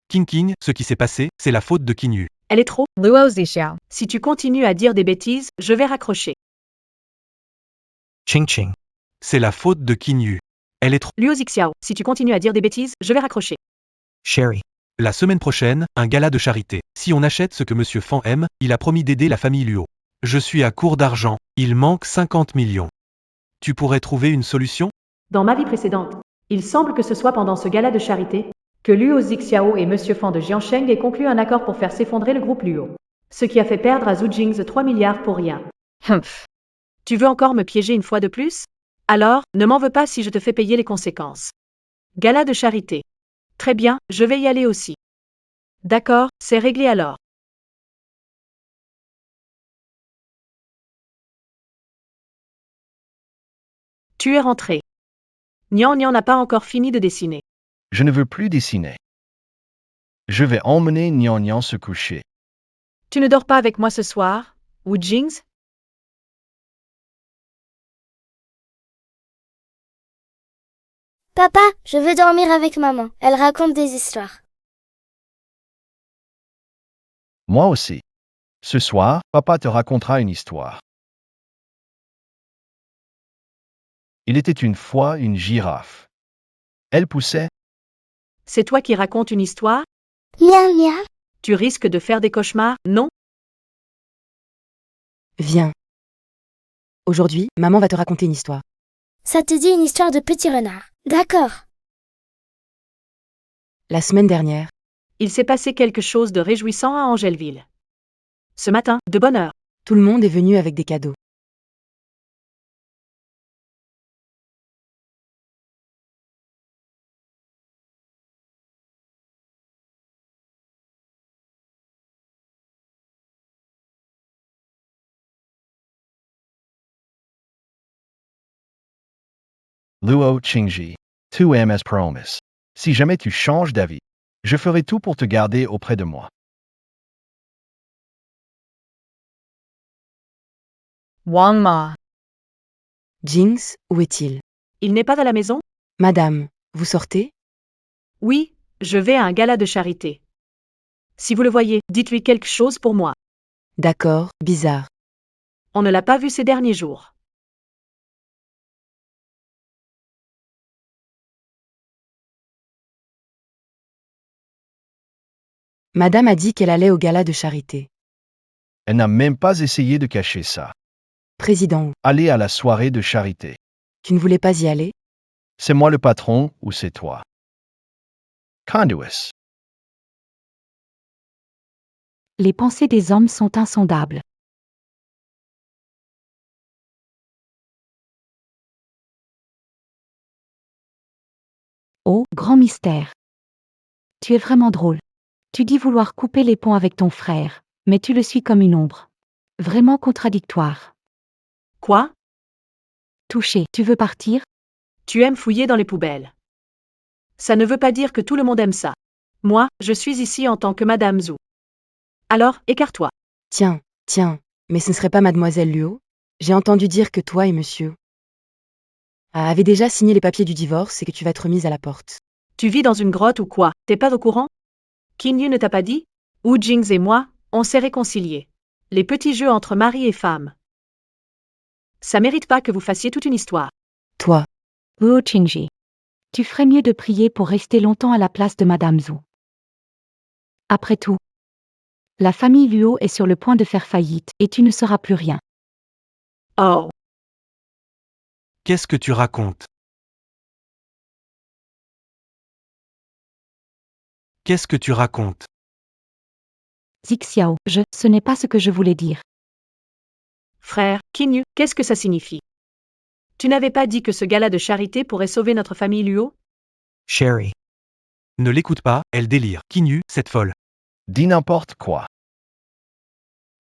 King, ce qui s'est passé, c'est la faute de Kinyu. Elle est trop. Luo Zixiao. Si tu continues à dire des bêtises, je vais raccrocher. Ching Ching. C'est la faute de Kinyu. Elle est trop... Luo Zixiao, si tu continues à dire des bêtises, je vais raccrocher. Sherry. La semaine prochaine, un gala de charité. Si on achète ce que Monsieur Fan aime, il a promis d'aider la famille Luo. Je suis à court d'argent. Il manque 50 millions. Tu pourrais trouver une solution? Dans ma vie précédente, il semble que ce soit pendant ce gala de charité que Luo Zixiao et Monsieur Fan de Jiansheng aient conclu un accord pour faire s'effondrer le groupe Luo. Ce qui a fait perdre à Zhu Jingzi 3 milliards pour rien. Humph. Tu veux encore me piéger une fois de plus? Alors, ne m'en veux pas si je te fais payer les conséquences. Gala de charité. Très bien, je vais y aller aussi. D'accord, c'est réglé alors. Tu es rentré. Nian n'a pas encore fini de dessiner. Je ne veux plus dessiner. Je vais emmener Nian se coucher. Tu ne dors pas avec moi ce soir, Wu Jingzi? papa, je veux dormir avec maman. Elle raconte des histoires. Moi aussi. Ce soir, papa te racontera une histoire. Il était une fois une girafe. Elle poussait. C'est toi qui racontes une histoire? Nia nia. Tu risques de faire des cauchemars, non? Viens. Aujourd'hui, maman va te raconter une histoire. Ça te dit une histoire de petit renard. D'accord. La semaine dernière, Il s'est passé quelque chose de réjouissant à Angèleville. Ce matin, de bonne heure. tout le monde est venu avec des cadeaux. Luo Qingji. Tu aimes as promise. Si jamais tu changes d'avis, je ferai tout pour te garder auprès de moi. Wang Ma. Jinx, où est-il? Il n'est pas à la maison? Madame, vous sortez? Oui, je vais à un gala de charité. Si vous le voyez, dites-lui quelque chose pour moi. D'accord, bizarre. On ne l'a pas vu ces derniers jours. Madame a dit qu'elle allait au gala de charité. Elle n'a même pas essayé de cacher ça. Président, Aller à la soirée de charité. tu ne voulais pas y aller? C'est moi le patron ou c'est toi? Conduis. Les pensées des hommes sont insondables. Oh, grand mystère. Tu es vraiment drôle. Tu dis vouloir couper les ponts avec ton frère, mais tu le suis comme une ombre. Vraiment contradictoire. Quoi? Touché, tu veux partir? Tu aimes fouiller dans les poubelles. Ça ne veut pas dire que tout le monde aime ça. Moi, je suis ici en tant que Madame Zhu. Alors, écarte-toi. Tiens, mais ce ne serait pas mademoiselle Luo? J'ai entendu dire que toi et monsieur avaient déjà signé les papiers du divorce et que tu vas être remise à la porte. Tu vis dans une grotte ou quoi? T'es pas au courant? Kinyu ne t'a pas dit? Wu Jingzi et moi, on s'est réconciliés. Les petits jeux entre mari et femme. Ça mérite pas que vous fassiez toute une histoire. Toi, Luo Qingji. Tu ferais mieux de prier pour rester longtemps à la place de Madame Zhu. Après tout, la famille Luo est sur le point de faire faillite et tu ne seras plus rien. Oh. Qu'est-ce que tu racontes? Qu'est-ce que tu racontes? Zixiao, ce n'est pas ce que je voulais dire. Frère, Kinyu, qu'est-ce que ça signifie? Tu n'avais pas dit que ce gala de charité pourrait sauver notre famille Luo? Sherry. Ne l'écoute pas, elle délire. Kinyu, cette folle. Dis n'importe quoi.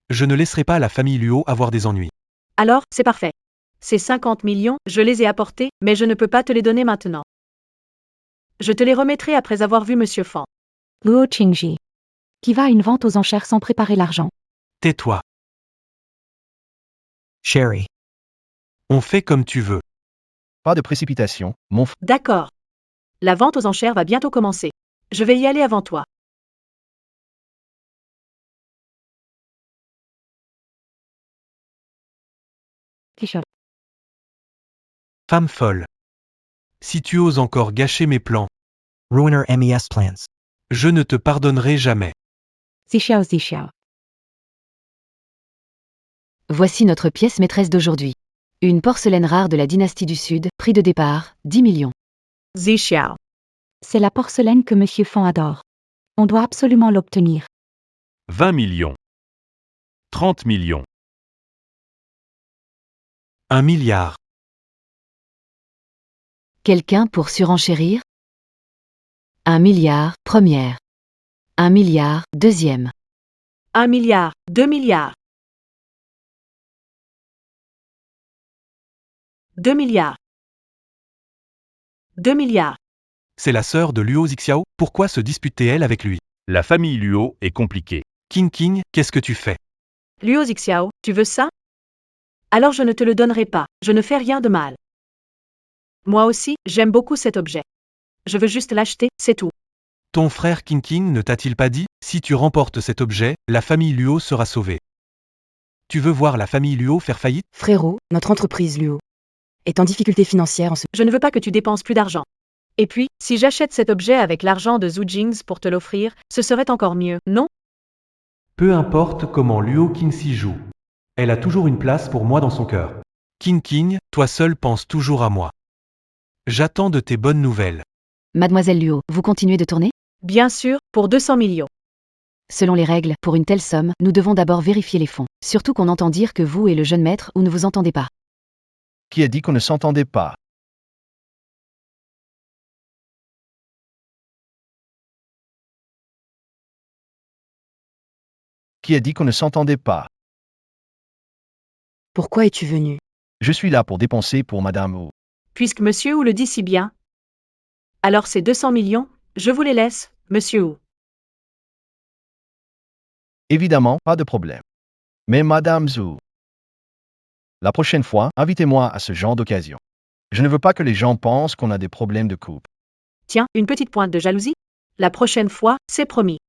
Je ne laisserai pas la famille Luo avoir des ennuis. Alors, c'est parfait. Ces 50 millions, je les ai apportés, mais je ne peux pas te les donner maintenant. Je te les remettrai après avoir vu Monsieur Fan. Luo Qingji. Qui va à une vente aux enchères sans préparer l'argent. Tais-toi. Sherry. On fait comme tu veux. Pas de précipitation, mon frère. D'accord. La vente aux enchères va bientôt commencer. Je vais y aller avant toi. Kishore. Femme folle. Si tu oses encore gâcher mes plans, Ruiner MES plans. je ne te pardonnerai jamais. Zixiao. Voici notre pièce maîtresse d'aujourd'hui. Une porcelaine rare de la dynastie du Sud, prix de départ, 10 millions. Zixiao. C'est la porcelaine que Monsieur Fan adore. On doit absolument l'obtenir. 20 millions. 30 millions. 1 milliard. Quelqu'un pour surenchérir? 1 milliard, première. 1 milliard, deuxième. 1 milliard, 2 milliards. 2 milliards. 2 milliards. C'est la sœur de Luo Zixiao, pourquoi se disputait-elle avec lui? La famille Luo est compliquée. King, qu'est-ce que tu fais? Luo Zixiao, tu veux ça? Alors je ne te le donnerai pas, je ne fais rien de mal. Moi aussi, j'aime beaucoup cet objet. Je veux juste l'acheter, c'est tout. Ton frère King ne t'a-t-il pas dit, si tu remportes cet objet, la famille Luo sera sauvée? Tu veux voir la famille Luo faire faillite? Frérot, notre entreprise Luo est en difficulté financière en ce... Je ne veux pas que tu dépenses plus d'argent. Et puis, si j'achète cet objet avec l'argent de Zhu Jings pour te l'offrir, ce serait encore mieux, non? Peu importe comment Luo Qingxi joue. Elle a toujours une place pour moi dans son cœur. King, toi seul pense toujours à moi. J'attends de tes bonnes nouvelles. Mademoiselle Luo, vous continuez de tourner? Bien sûr, pour 200 millions. Selon les règles, pour une telle somme, nous devons d'abord vérifier les fonds. Surtout qu'on entend dire que vous et le jeune maître ou ne vous entendez pas. Qui a dit qu'on ne s'entendait pas? Qui a dit qu'on ne s'entendait pas? Pourquoi es-tu venu? Je suis là pour dépenser pour Madame Wu. Puisque Monsieur Wu le dit si bien. Alors ces 200 millions, je vous les laisse, Monsieur Wu. Évidemment, pas de problème. Mais Madame Zhu, la prochaine fois, invitez-moi à ce genre d'occasion. Je ne veux pas que les gens pensent qu'on a des problèmes de couple. Tiens, une petite pointe de jalousie? La prochaine fois, c'est promis.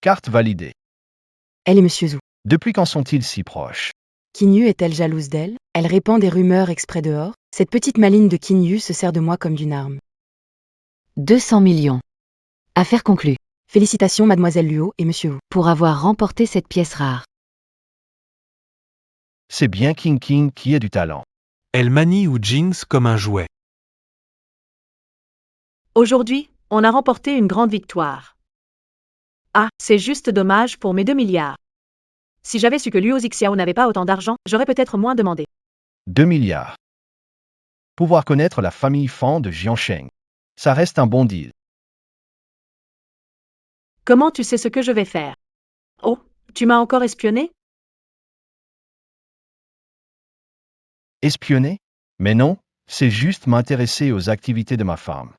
Carte validée. Elle et Monsieur Zhu. Depuis quand sont-ils si proches? Kinyu est-elle jalouse d'elle? Elle répand des rumeurs exprès dehors. Cette petite maligne de Kinyu se sert de moi comme d'une arme. 200 millions. Affaire conclue. Félicitations Mademoiselle Luo et Monsieur Wu pour avoir remporté cette pièce rare. C'est bien King qui a du talent. Elle manie Wu Jings comme un jouet. Aujourd'hui, on a remporté une grande victoire. Ah, c'est juste dommage pour mes 2 milliards. Si j'avais su que Luo Zixiao n'avait pas autant d'argent, j'aurais peut-être moins demandé. 2 milliards. Pouvoir connaître la famille Fan de Jiansheng. Ça reste un bon deal. Comment tu sais ce que je vais faire? Oh, tu m'as encore espionné? Espionner? Mais non, c'est juste m'intéresser aux activités de ma femme.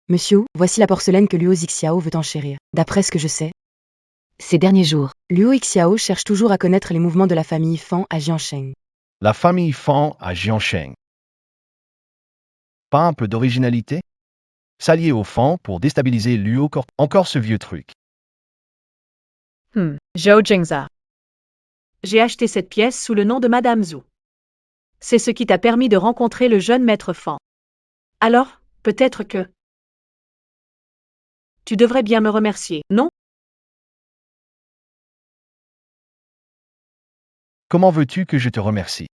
Monsieur Wu, voici la porcelaine que Luo Zixiao veut enchérir. D'après ce que je sais, ces derniers jours, Luo Xiao cherche toujours à connaître les mouvements de la famille Fan à Jiansheng. La famille Fan à Jiansheng. Pas un peu d'originalité? S'allier aux Fan pour déstabiliser Luo Corp. Encore ce vieux truc. Zhou Jingza. J'ai acheté cette pièce sous le nom de Madame Zhu. C'est ce qui t'a permis de rencontrer le jeune maître Fan. Alors, peut-être que... Tu devrais bien me remercier, non? Comment veux-tu que je te remercie?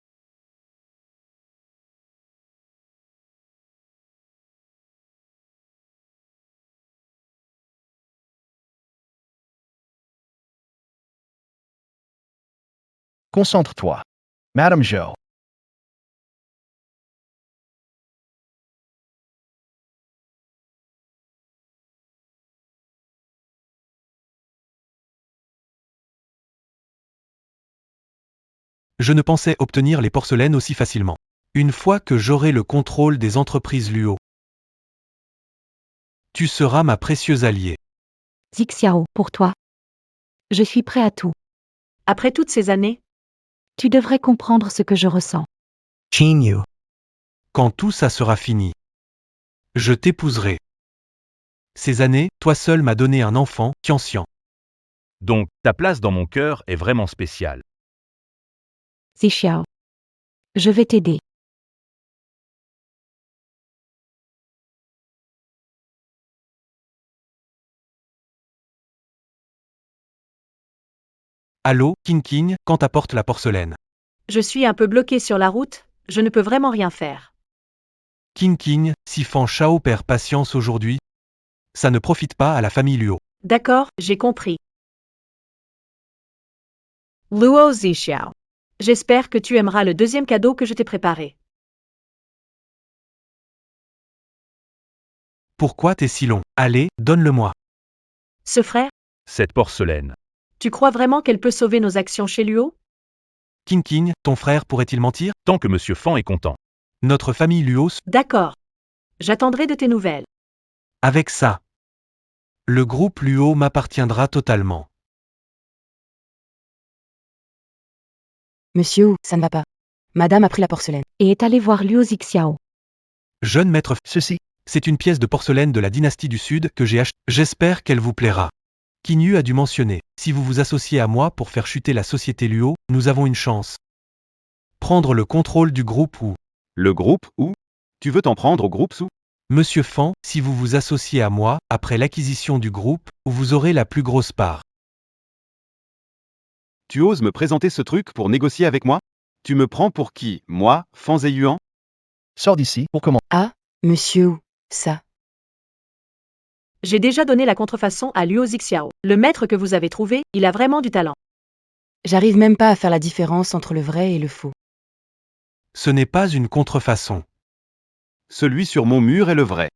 Concentre-toi. Madame Zhou. Je ne pensais obtenir les porcelaines aussi facilement. Une fois que j'aurai le contrôle des entreprises Luo, tu seras ma précieuse alliée. Xiao, pour toi. Je suis prêt à tout. Après toutes ces années, Tu devrais comprendre ce que je ressens. Qingyu. Quand tout ça sera fini, je t'épouserai. Ces années, toi seul m'as donné un enfant, Tianxian. Donc, ta place dans mon cœur est vraiment spéciale. Xiao. Je vais t'aider. Allô, King, quand t'apportes la porcelaine? je suis un peu bloqué sur la route, je ne peux vraiment rien faire. King, si Fan Shao perd patience aujourd'hui, ça ne profite pas à la famille Luo. D'accord, j'ai compris. Luo Zixiao. J'espère que tu aimeras le deuxième cadeau que je t'ai préparé. Pourquoi t'es si long? Allez, donne-le-moi. Ce frère, Cette porcelaine. tu crois vraiment qu'elle peut sauver nos actions chez Luo? King, ton frère pourrait-il mentir? Tant que Monsieur Fan est content. Notre famille Luo, D'accord. J'attendrai de tes nouvelles. avec ça. Le groupe Luo m'appartiendra totalement. Monsieur, ça ne va pas. Madame a pris la porcelaine. Et est allé voir Liu Xiao. Jeune maître, Ceci. c'est une pièce de porcelaine de la dynastie du Sud que j'ai achetée. J'espère qu'elle vous plaira. Kinyu a dû mentionner, si vous vous associez à moi pour faire chuter la société Luo, nous avons une chance. Prendre le contrôle du groupe ou, Le groupe ou? Tu veux t'en prendre au groupe sous? Monsieur Fan, si vous vous associez à moi, après l'acquisition du groupe, vous aurez la plus grosse part. Tu oses me présenter ce truc pour négocier avec moi? Tu me prends pour qui? Moi, Fan Zeyuan? Sors d'ici pour comment. Ah, monsieur, ça. J'ai déjà donné la contrefaçon à Luo Zixiao. Le maître que vous avez trouvé, il a vraiment du talent. J'arrive même pas à faire la différence entre le vrai et le faux. Ce n'est pas une contrefaçon. Celui sur mon mur est le vrai.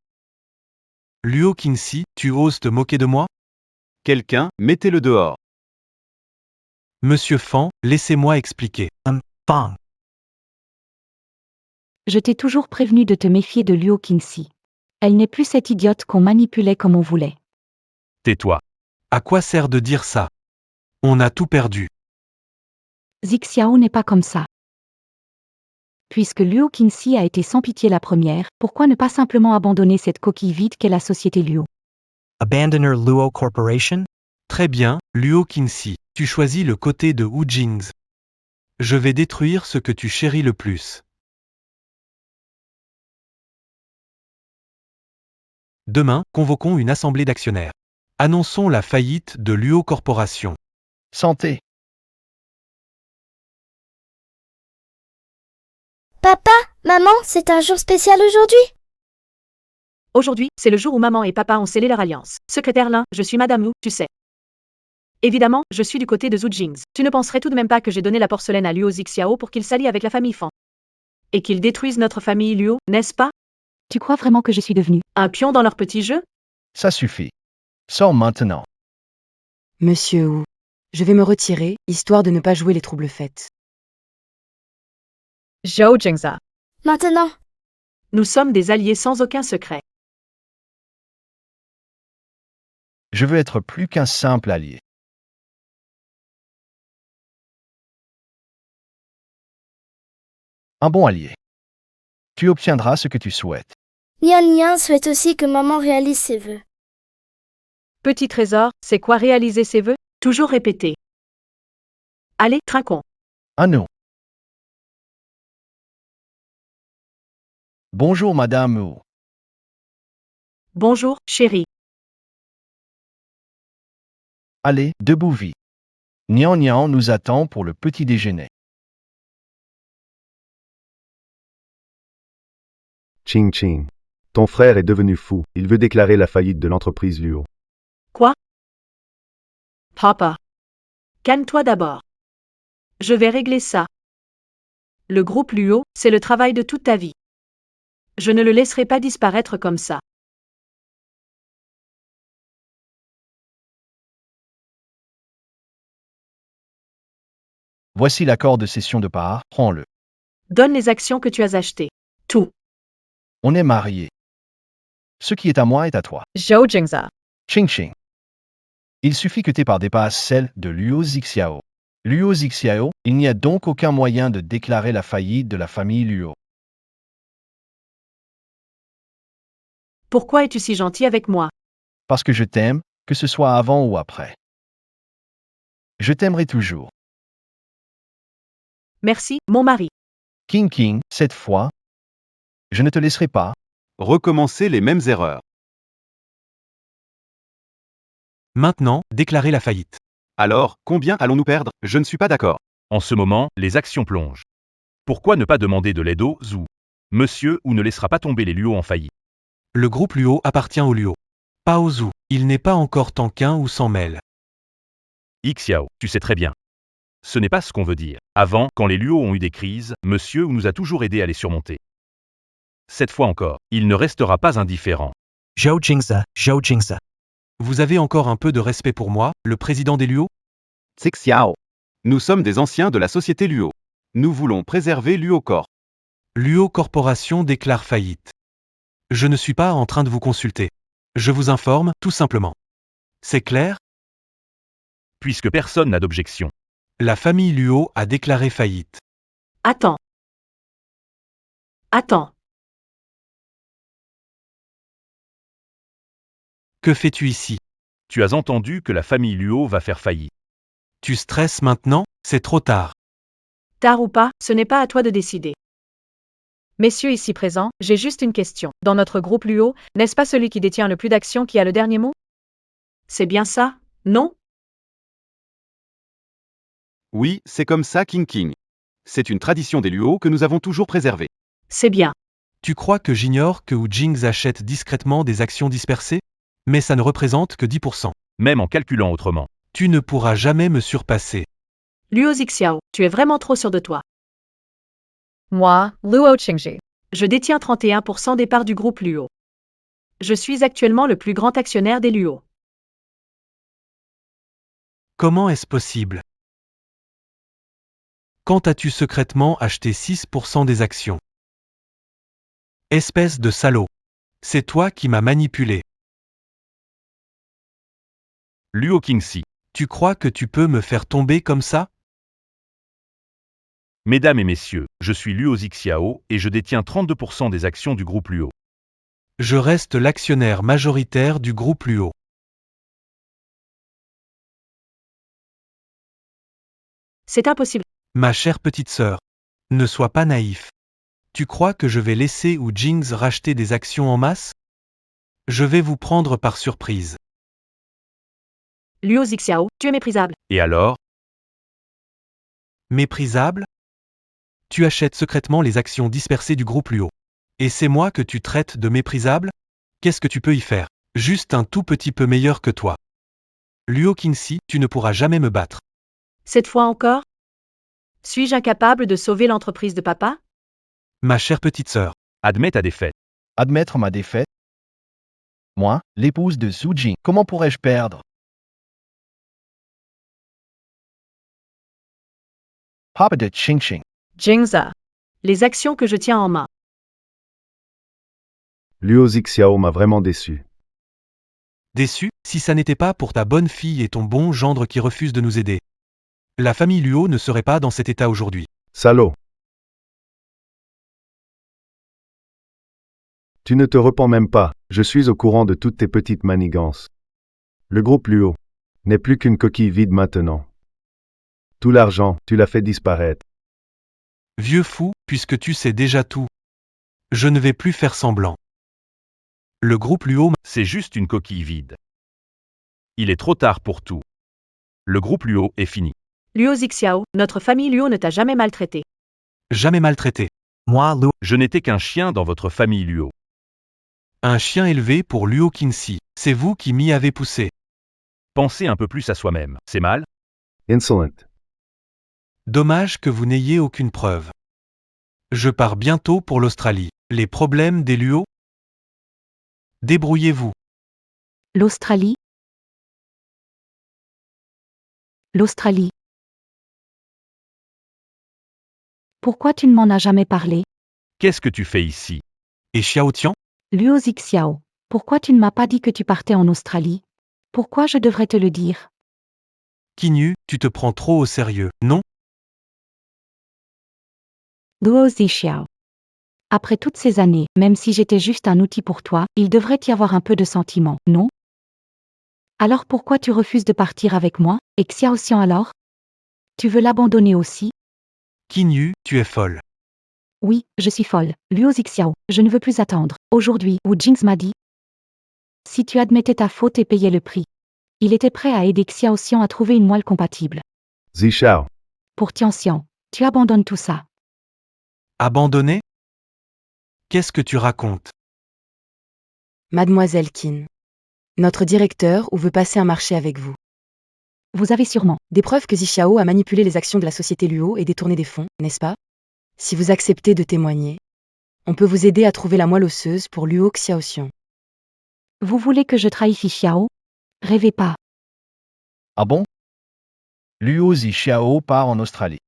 Luo Qingxi, tu oses te moquer de moi? Quelqu'un, mettez-le dehors. Monsieur Fan, laissez-moi expliquer. Fang. Je t'ai toujours prévenu de te méfier de Liu Qingxi. Elle n'est plus cette idiote qu'on manipulait comme on voulait. Tais-toi. À quoi sert de dire ça? On a tout perdu. Xiao n'est pas comme ça. Puisque Liu Qingxi a été sans pitié la première, pourquoi ne pas simplement abandonner cette coquille vide qu'est la société Luo? Abandoner Luo Corporation? Très bien, Luo Qingxi, tu choisis le côté de Wu Jings. Je vais détruire ce que tu chéris le plus. Demain, convoquons une assemblée d'actionnaires. Annonçons la faillite de Luo Corporation. Santé. Papa, maman, c'est un jour spécial aujourd'hui. Aujourd'hui, c'est le jour où maman et papa ont scellé leur alliance. Secrétaire Lin, je suis Madame Wu, tu sais. Évidemment, je suis du côté de Zhu Jings. Tu ne penserais tout de même pas que j'ai donné la porcelaine à Luo Zixiao pour qu'il s'allie avec la famille Fan. Et qu'il détruise notre famille Luo, n'est-ce pas? Tu crois vraiment que je suis devenue Un pion dans leur petit jeu? Ça suffit. Sors maintenant. Monsieur Wu. Je vais me retirer, histoire de ne pas jouer les troubles fêtes. Zhou Jingza. Maintenant, Nous sommes des alliés sans aucun secret. Je veux être plus qu'un simple allié. Un bon allié. Tu obtiendras ce que tu souhaites. Nian souhaite aussi que maman réalise ses vœux. Petit trésor, c'est quoi réaliser ses vœux? Toujours répéter. Allez, trinquons. Un non. Bonjour Madame Wu. Bonjour, chérie. Allez, debout vite. Nian nous attend pour le petit déjeuner. Ching. Ton frère est devenu fou. Il veut déclarer la faillite de l'entreprise Luo. Quoi? Papa. Calme-toi d'abord. Je vais régler ça. Le groupe Luo, c'est le travail de toute ta vie. Je ne le laisserai pas disparaître comme ça. Voici l'accord de cession de parts, prends-le. Donne les actions que tu as achetées. Tout. On est mariés. Ce qui est à moi est à toi. Zhou Jingza. Ching ching. Il suffit que tes parts dépassent celles de Luo Zixiao. Luo Zixiao, il n'y a donc aucun moyen de déclarer la faillite de la famille Luo. Pourquoi es-tu si gentil avec moi? Parce que je t'aime, que ce soit avant ou après. Je t'aimerai toujours. Merci, mon mari. King King, cette fois, je ne te laisserai pas. Recommencer les mêmes erreurs. Maintenant, déclarez la faillite. Alors, combien allons-nous perdre? Je ne suis pas d'accord. En ce moment, les actions plongent. Pourquoi ne pas demander de l'aide au Zhu? Monsieur ou ne laissera pas tomber les Luo en faillite. Le groupe Luo appartient au Luo. Pas au Zhu. Il n'est pas encore temps qu'un ou s'en mêle. Xiao, tu sais très bien. Ce n'est pas ce qu'on veut dire. Avant, quand les Luo ont eu des crises, monsieur nous a toujours aidés à les surmonter. Cette fois encore, il ne restera pas indifférent. Zhou Jingza, Zhou Jingza. Vous avez encore un peu de respect pour moi, le président des Luo? Xiao. Nous sommes des anciens de la société Luo. Nous voulons préserver Luo Corp. Luo Corporation déclare faillite. Je ne suis pas en train de vous consulter. Je vous informe, tout simplement. C'est clair? Puisque personne n'a d'objection. La famille Luo a déclaré faillite. Attends. Attends. Que fais-tu ici? Tu as entendu que la famille Luo va faire faillite. Tu stresses maintenant? C'est trop tard. Tard ou pas, ce n'est pas à toi de décider. Messieurs ici présents, j'ai juste une question. Dans notre groupe Luo, n'est-ce pas celui qui détient le plus d'actions qui a le dernier mot? C'est bien ça, non? Oui, c'est comme ça King King. C'est une tradition des Luo que nous avons toujours préservée. C'est bien. Tu crois que j'ignore que Wu Jings achète discrètement des actions dispersées? Mais ça ne représente que 10%. Même en calculant autrement. Tu ne pourras jamais me surpasser. Luo Zixiao, tu es vraiment trop sûr de toi. Moi, Luo Qingji. Je détiens 31% des parts du groupe Luo. Je suis actuellement le plus grand actionnaire des Luo. Comment est-ce possible? Quand as-tu secrètement acheté 6% des actions? Espèce de salaud. C'est toi qui m'as manipulé. Luo Qingxi. Tu crois que tu peux me faire tomber comme ça? Mesdames et messieurs, je suis Luo Zixiao et je détiens 32% des actions du groupe Luo. Je reste l'actionnaire majoritaire du groupe Luo. C'est impossible. Ma chère petite sœur, ne sois pas naïf. Tu crois que je vais laisser Wu Jings racheter des actions en masse? Je vais vous prendre par surprise. Luo Zixiao, tu es méprisable. Et alors? Méprisable? Tu achètes secrètement les actions dispersées du groupe Luo. Et c'est moi que tu traites de méprisable? Qu'est-ce que tu peux y faire? Juste un tout petit peu meilleur que toi. Luo Qingxi, tu ne pourras jamais me battre. Cette fois encore? Suis-je incapable de sauver l'entreprise de papa? Ma chère petite sœur, Admets ta défaite. Admettre ma défaite? Moi, l'épouse de Zhu Jing, comment pourrais-je perdre? Papa de Ching Ching. Jingza. Les actions que je tiens en main. Luo Zixiao m'a vraiment déçu. déçu, si ça n'était pas pour ta bonne fille et ton bon gendre qui refusent de nous aider. La famille Luo ne serait pas dans cet état aujourd'hui. Salaud. Tu ne te repens même pas, je suis au courant de toutes tes petites manigances. Le groupe Luo n'est plus qu'une coquille vide maintenant. Tout l'argent, tu l'as fait disparaître. Vieux fou, puisque tu sais déjà tout. Je ne vais plus faire semblant. Le groupe Luo, C'est juste une coquille vide. Il est trop tard pour tout. Le groupe Luo est fini. Luo Zixiao, notre famille Luo ne t'a jamais maltraité. jamais maltraité. Moi, Luo. Je n'étais qu'un chien dans votre famille Luo. Un chien élevé pour Luo Qingxi. C'est vous qui m'y avez poussé. Pensez un peu plus à soi-même. C'est mal? Insolent. Dommage que vous n'ayez aucune preuve. Je pars bientôt pour l'Australie. Les problèmes des Luo? Débrouillez-vous. L'Australie? L'Australie. Pourquoi tu ne m'en as jamais parlé? Qu'est-ce que tu fais ici? Et Xiao Tian? Luo Zixiao, pourquoi tu ne m'as pas dit que tu partais en Australie? Pourquoi je devrais te le dire? Qinyu, tu te prends trop au sérieux, non? Luo Zixiao. Après toutes ces années, même si j'étais juste un outil pour toi, il devrait y avoir un peu de sentiment, non? Alors pourquoi tu refuses de partir avec moi, et Xiao Xian alors? Tu veux l'abandonner aussi? Qinyu, tu es folle. Oui, je suis folle. Luo Zixiao, je ne veux plus attendre. Aujourd'hui, Wu Jing's m'a dit. Si tu admettais ta faute et payais le prix. Il était prêt à aider Xiao Xian à trouver une moelle compatible. Zishao. Pour Tian Xian, tu abandonnes tout ça. Abandonné? Qu'est-ce que tu racontes? Mademoiselle Qin. Notre directeur ou veut passer un marché avec vous. Vous avez sûrement Des preuves que Zixiao a manipulé les actions de la société Luo et détourné des fonds, n'est-ce pas? Si vous acceptez de témoigner, on peut vous aider à trouver la moelle osseuse pour Luo Xiaoxian. Vous voulez que je trahisse Xiao? Rêvez pas. Ah bon? Luo Zixiao part en Australie.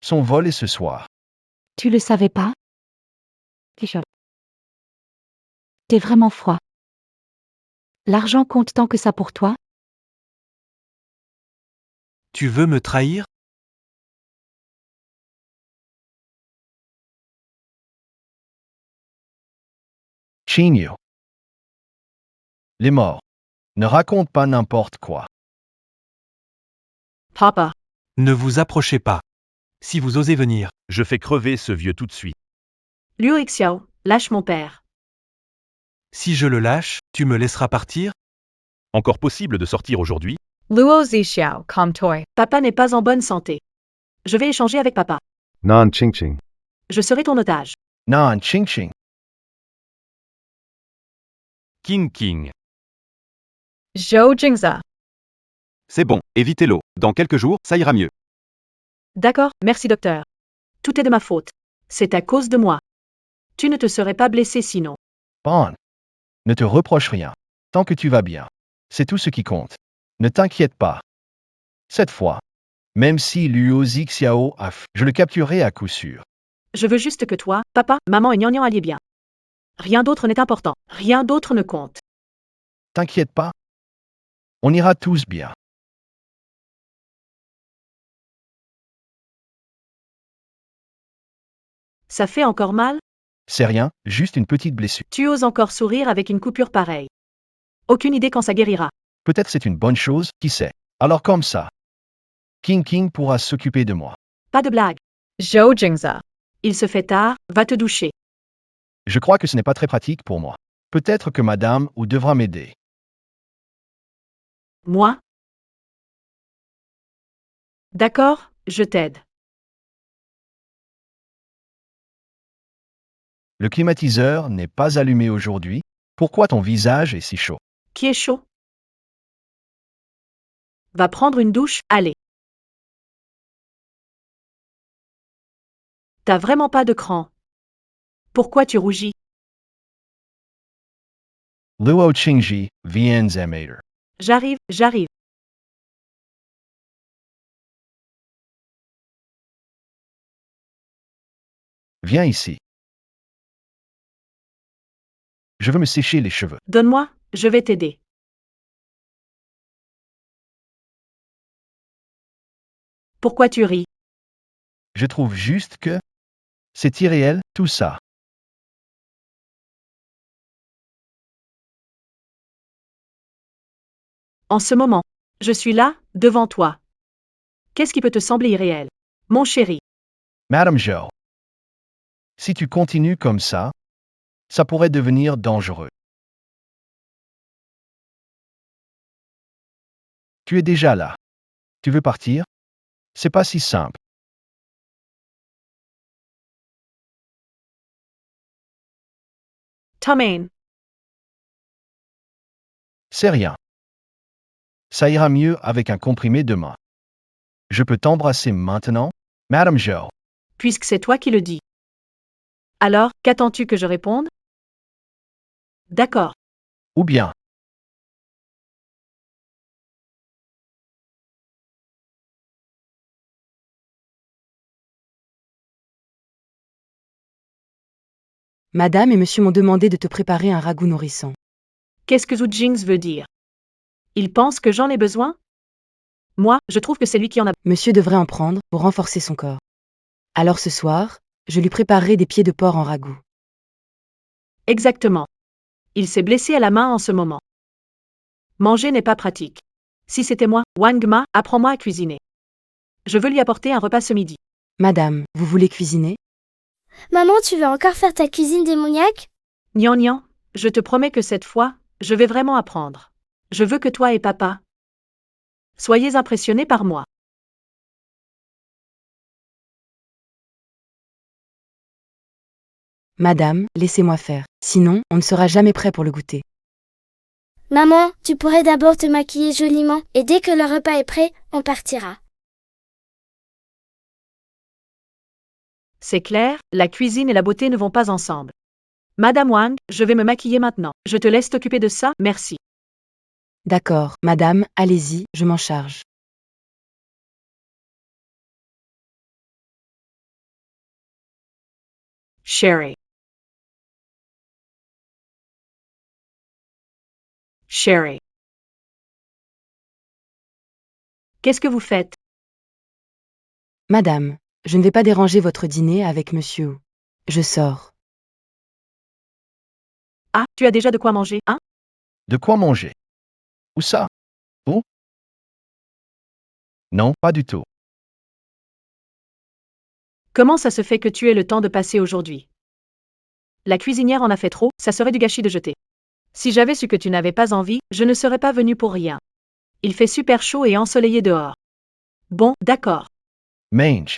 Son vol est ce soir. Tu le savais pas? T'es vraiment froid. L'argent compte tant que ça pour toi? Tu veux me trahir? Qinyu. Les morts. Ne raconte pas n'importe quoi. Papa. Ne vous approchez pas. Si vous osez venir, Je fais crever ce vieux tout de suite. Liu Xiao, lâche mon père. si je le lâche, tu me laisseras partir? Encore possible de sortir aujourd'hui? Luo Zixiao, comme toi. Papa n'est pas en bonne santé. Je vais échanger avec papa. Non Ching Ching. Je serai ton otage. Nan Ching Ching. King King. Zhou Jingza. C'est bon, évitez-le. Dans quelques jours, ça ira mieux. D'accord, merci docteur. Tout est de ma faute. C'est à cause de moi. Tu ne te serais pas blessé sinon. Bon. Ne te reproche rien. Tant que tu vas bien. C'est tout ce qui compte. Ne t'inquiète pas. Cette fois, même si Luo Zixiao a je le capturerai à coup sûr. Je veux juste que toi, papa, maman et Gnangnan alliez bien. Rien d'autre n'est important. Rien d'autre ne compte. T'inquiète pas. On ira tous bien. Ça fait encore mal? C'est rien, juste une petite blessure. Tu oses encore sourire avec une coupure pareille. Aucune idée quand ça guérira. Peut-être c'est une bonne chose, qui sait. Alors comme ça. King King pourra s'occuper de moi. Pas de blague. Zhou Jingza. Il se fait tard, va te doucher. Je crois que ce n'est pas très pratique pour moi. Peut-être que madame ou devra m'aider. Moi? D'accord, je t'aide. Le climatiseur n'est pas allumé aujourd'hui. Pourquoi ton visage est si chaud? Qui est chaud? Va prendre une douche, allez. T'as vraiment pas de cran. Pourquoi tu rougis? Luo Qingji, VNZMater. J'arrive. Viens ici. Je veux me sécher les cheveux. Donne-moi, je vais t'aider. Pourquoi tu ris? Je trouve juste que c'est irréel, tout ça. En ce moment, je suis là, devant toi. Qu'est-ce qui peut te sembler irréel? Mon chéri, Madame Zhou. Si tu continues comme ça pourrait devenir dangereux. Tu es déjà là. Tu veux partir? C'est pas si simple. Tomaine, C'est rien. Ça ira mieux avec un comprimé demain. Je peux t'embrasser maintenant? Madame Zhou. Puisque c'est toi qui le dis. Alors, qu'attends-tu que je réponde? D'accord. Ou bien, Madame et monsieur m'ont demandé de te préparer un ragoût nourrissant. Qu'est-ce que Zhu Jings veut dire? Il pense que j'en ai besoin? Moi, je trouve que c'est lui qui en a. Monsieur devrait en prendre pour renforcer son corps. Alors ce soir, je lui préparerai des pieds de porc en ragoût. Exactement. Il s'est blessé à la main en ce moment. Manger n'est pas pratique. Si c'était moi, Wang Ma, apprends-moi à cuisiner. Je veux lui apporter un repas ce midi. Madame, vous voulez cuisiner? Maman, tu veux encore faire ta cuisine démoniaque? Nian Nian, je te promets que cette fois, je vais vraiment apprendre. Je veux que toi et papa soyez impressionnés par moi. Madame, laissez-moi faire. Sinon, on ne sera jamais prêt pour le goûter. Maman, tu pourrais d'abord te maquiller joliment, et dès que le repas est prêt, on partira. C'est clair, la cuisine et la beauté ne vont pas ensemble. Madame Wang, je vais me maquiller maintenant. Je te laisse t'occuper de ça, merci. D'accord, madame, allez-y, je m'en charge. Sherry. Sherry. Qu'est-ce que vous faites? Madame, je ne vais pas déranger votre dîner avec monsieur. Je sors. Ah, tu as déjà de quoi manger, hein? de quoi manger? Où ça? Où? Non, pas du tout. Comment ça se fait que tu aies le temps de passer aujourd'hui? La cuisinière en a fait trop, ça serait du gâchis de jeter. Si j'avais su que tu n'avais pas envie, je ne serais pas venu pour rien. Il fait super chaud et ensoleillé dehors. Bon, d'accord. Mange.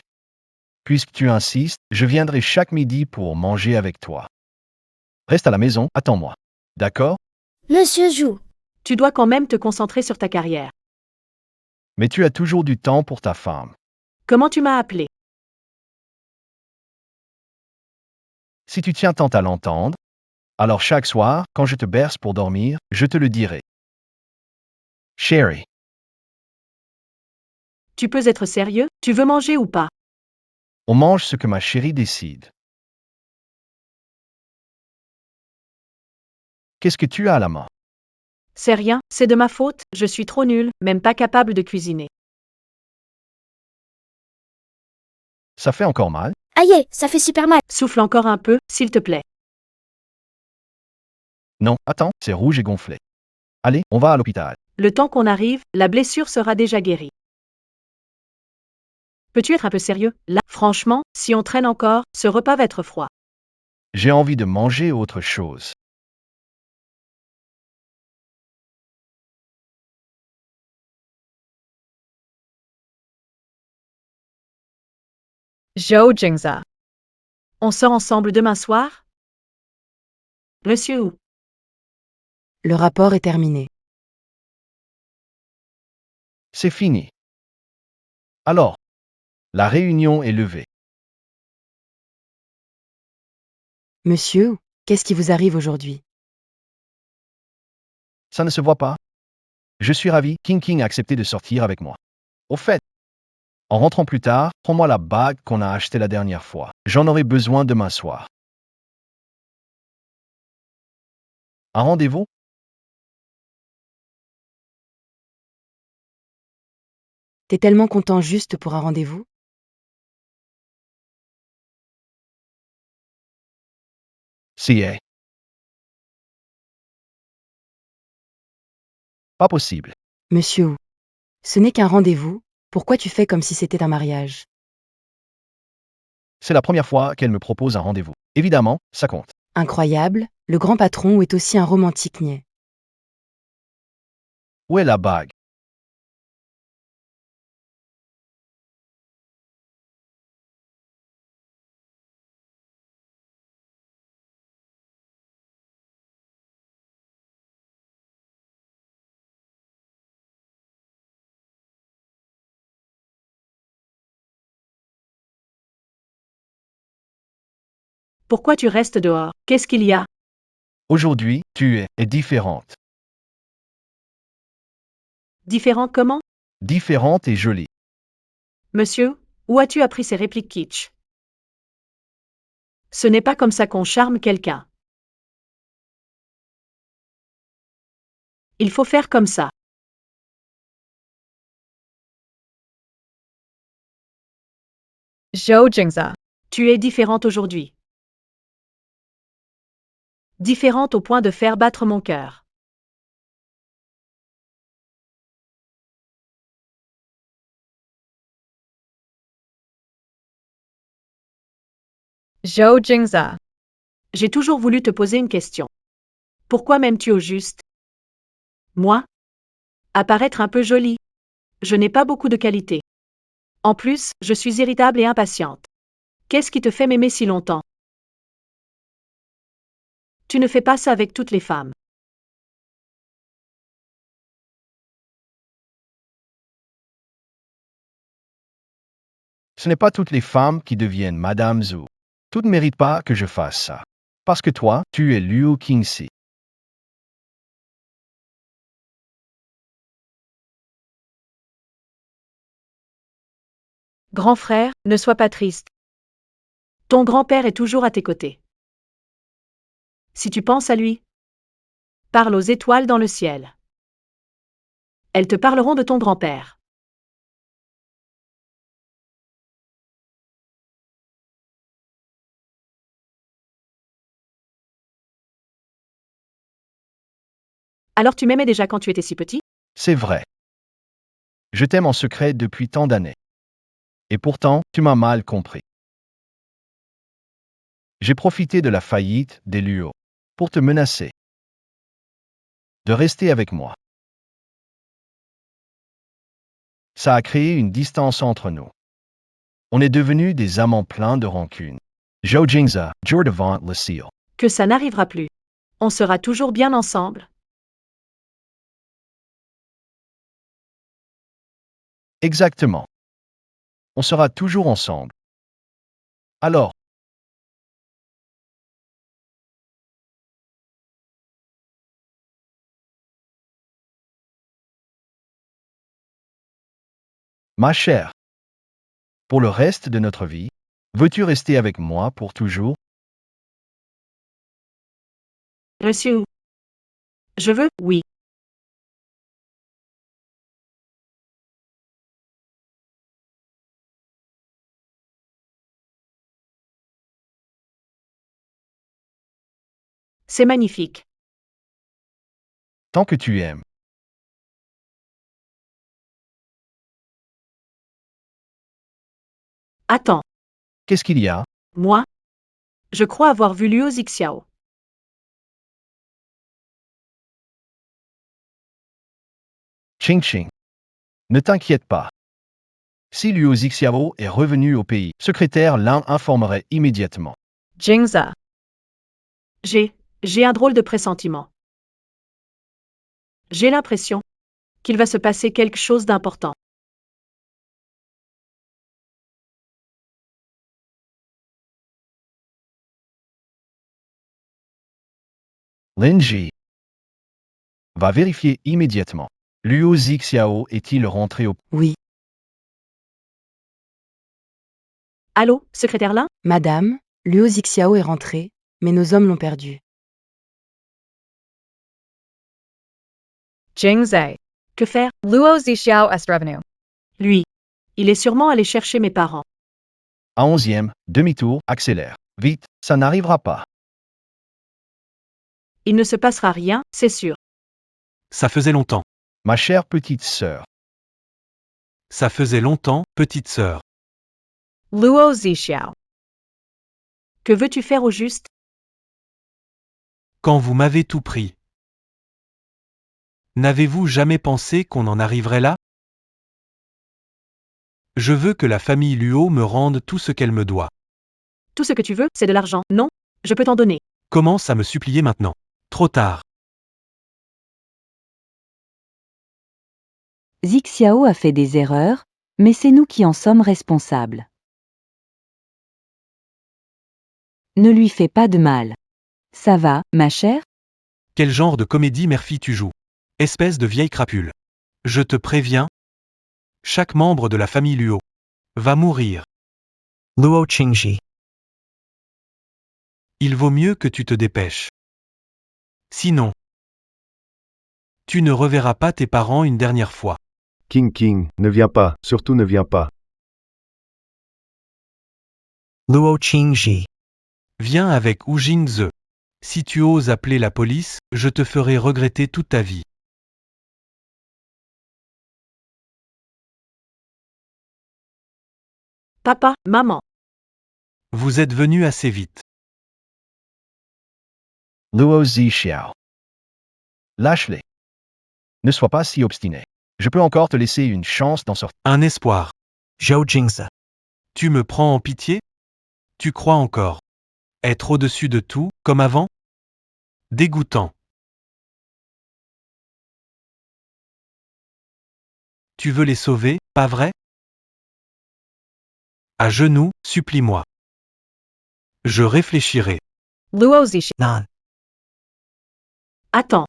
Puisque tu insistes, je viendrai chaque midi pour manger avec toi. Reste à la maison, attends-moi. D'accord? Monsieur Zhou. Tu dois quand même te concentrer sur ta carrière. Mais tu as toujours du temps pour ta femme. Comment tu m'as appelé? Si tu tiens tant à l'entendre, alors chaque soir, quand je te berce pour dormir, je te le dirai. Sherry. Tu peux être sérieux? Tu veux manger ou pas? On mange ce que ma chérie décide. Qu'est-ce que tu as à la main? C'est rien, c'est de ma faute, je suis trop nulle, même pas capable de cuisiner. Ça fait encore mal? Aïe, ça fait super mal. Souffle encore un peu, s'il te plaît. Non, attends, c'est rouge et gonflé. Allez, on va à l'hôpital. Le temps qu'on arrive, la blessure sera déjà guérie. Peux-tu être un peu sérieux? Là, franchement, si on traîne encore, ce repas va être froid. J'ai envie de manger autre chose. Zhou Jingza. On sort ensemble demain soir? Monsieur Wu. Le rapport est terminé. C'est fini. Alors, la réunion est levée. Monsieur, qu'est-ce qui vous arrive aujourd'hui? Ça ne se voit pas? Je suis ravi, King King a accepté de sortir avec moi. Au fait, en rentrant plus tard, prends-moi la bague qu'on a achetée la dernière fois. J'en aurai besoin demain soir. Un rendez-vous? T'es tellement content juste pour un rendez-vous? Si est. Pas possible. Monsieur, ce n'est qu'un rendez-vous, pourquoi tu fais comme si c'était un mariage? C'est la première fois qu'elle me propose un rendez-vous. Évidemment, ça compte. Incroyable, le grand patron est aussi un romantique niais. Où est la bague? Pourquoi tu restes dehors? Qu'est-ce qu'il y a? Aujourd'hui, tu es différente. Différente comment? Différente et jolie. Monsieur, où as-tu appris ces répliques kitsch? Ce n'est pas comme ça qu'on charme quelqu'un. Il faut faire comme ça. Zhou Jingza. Tu es différente aujourd'hui. Différente au point de faire battre mon cœur. Zhou Jingza. J'ai toujours voulu te poser une question. Pourquoi m'aimes-tu au juste? Moi? Apparaître un peu jolie. Je n'ai pas beaucoup de qualités. En plus, je suis irritable et impatiente. Qu'est-ce qui te fait m'aimer si longtemps? Tu ne fais pas ça avec toutes les femmes. Ce n'est pas toutes les femmes qui deviennent Madame Zhou. Toutes ne méritent pas que je fasse ça. Parce que toi, tu es Liu Qingxi. Grand frère, ne sois pas triste. Ton grand-père est toujours à tes côtés. Si tu penses à lui, parle aux étoiles dans le ciel. Elles te parleront de ton grand-père. Alors tu m'aimais déjà quand tu étais si petit? C'est vrai. Je t'aime en secret depuis tant d'années. Et pourtant, tu m'as mal compris. J'ai profité de la faillite des Luo pour te menacer de rester avec moi. Ça a créé une distance entre nous. On est devenus des amants pleins de rancune. Zhou Jingza, jour devant le ciel. Que ça n'arrivera plus. On sera toujours bien ensemble. Exactement. On sera toujours ensemble. Alors, ma chère, pour le reste de notre vie, veux-tu rester avec moi pour toujours? Reçu. Je veux, oui. C'est magnifique. Tant que tu aimes. Attends, Qu'est-ce qu'il y a? moi? Je crois avoir vu Luo Zixiao. Ching Ching. Ne t'inquiète pas. Si Liu Zixiao est revenu au pays, secrétaire l'un informerait immédiatement. Jingza. J'ai un drôle de pressentiment. J'ai l'impression qu'il va se passer quelque chose d'important. Linji va vérifier immédiatement. Liu Zixiao est-il rentré au... Oui, Allô, secrétaire Lin? madame, Luo Zixiao est rentré, mais nos hommes l'ont perdu. Jingzai. Que faire? Luo Zixiao est revenu. Lui. Il est sûrement allé chercher mes parents. À 11e, demi-tour, accélère. Vite, ça n'arrivera pas. Il ne se passera rien, c'est sûr. Ça faisait longtemps. Ma chère petite sœur, Ça faisait longtemps, petite sœur. Luo Zixiao. Que veux-tu faire au juste? Quand vous m'avez tout pris. N'avez-vous jamais pensé qu'on en arriverait là? Je veux que la famille Luo me rende tout ce qu'elle me doit. Tout ce que tu veux, c'est de l'argent, non? Je peux t'en donner. Commence à me supplier maintenant. Trop tard. Zixiao a fait des erreurs, mais c'est nous qui en sommes responsables. Ne lui fais pas de mal. Ça va, ma chère? Quel genre de comédie Murphy tu joues? Espèce de vieille crapule. Je te préviens. Chaque membre de la famille Luo va mourir. Luo Qingji. Il vaut mieux que tu te dépêches. Sinon, tu ne reverras pas tes parents une dernière fois. King, ne viens pas, surtout ne viens pas. Luo Qingji. Viens avec Wu Jingze. Si tu oses appeler la police, je te ferai regretter toute ta vie. Papa, maman. Vous êtes venus assez vite. Luo Zixiao. Lâche-les. Ne sois pas si obstiné. Je peux encore te laisser une chance d'en sortir. Un espoir. Zhou Jingze. Tu me prends en pitié? Tu crois encore être au-dessus de tout, comme avant? Dégoûtant. Tu veux les sauver, pas vrai? À genoux, supplie-moi. Je réfléchirai. Luo Zixiao. Nan. Attends.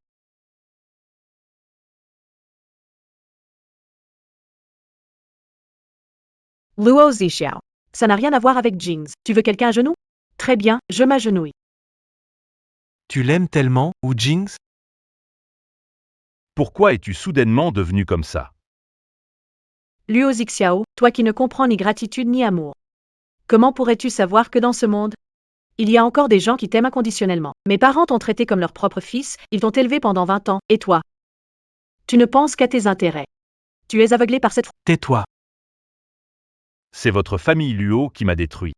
Luo Zixiao. Ça n'a rien à voir avec Jings. Tu veux quelqu'un à genoux? Très bien, je m'agenouille. Tu l'aimes tellement, ou Jings? Pourquoi es-tu soudainement devenu comme ça? Luo Zixiao, toi qui ne comprends ni gratitude ni amour. Comment pourrais-tu savoir que dans ce monde, il y a encore des gens qui t'aiment inconditionnellement? Mes parents t'ont traité comme leur propre fils, ils t'ont élevé pendant 20 ans, et toi? Tu ne penses qu'à tes intérêts. Tu es aveuglé par cette... Tais-toi. C'est votre famille Luo qui m'a détruit.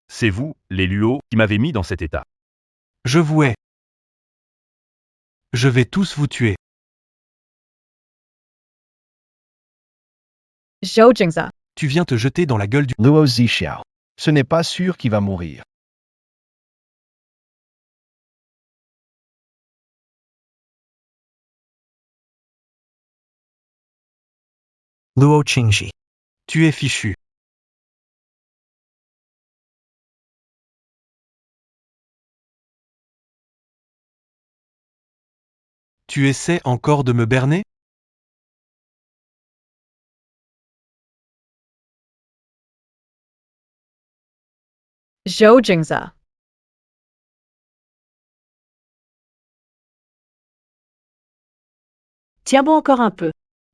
C'est vous, les Luo, qui m'avez mis dans cet état. Je vous hais. Je vais tous vous tuer. Zhou Jingze. Tu viens te jeter dans la gueule du... Luo Zixiao. Ce n'est pas sûr qu'il va mourir. Luo Qingji. Tu es fichu. Tu essaies encore de me berner? Zhou Jingze. Tiens bon encore un peu.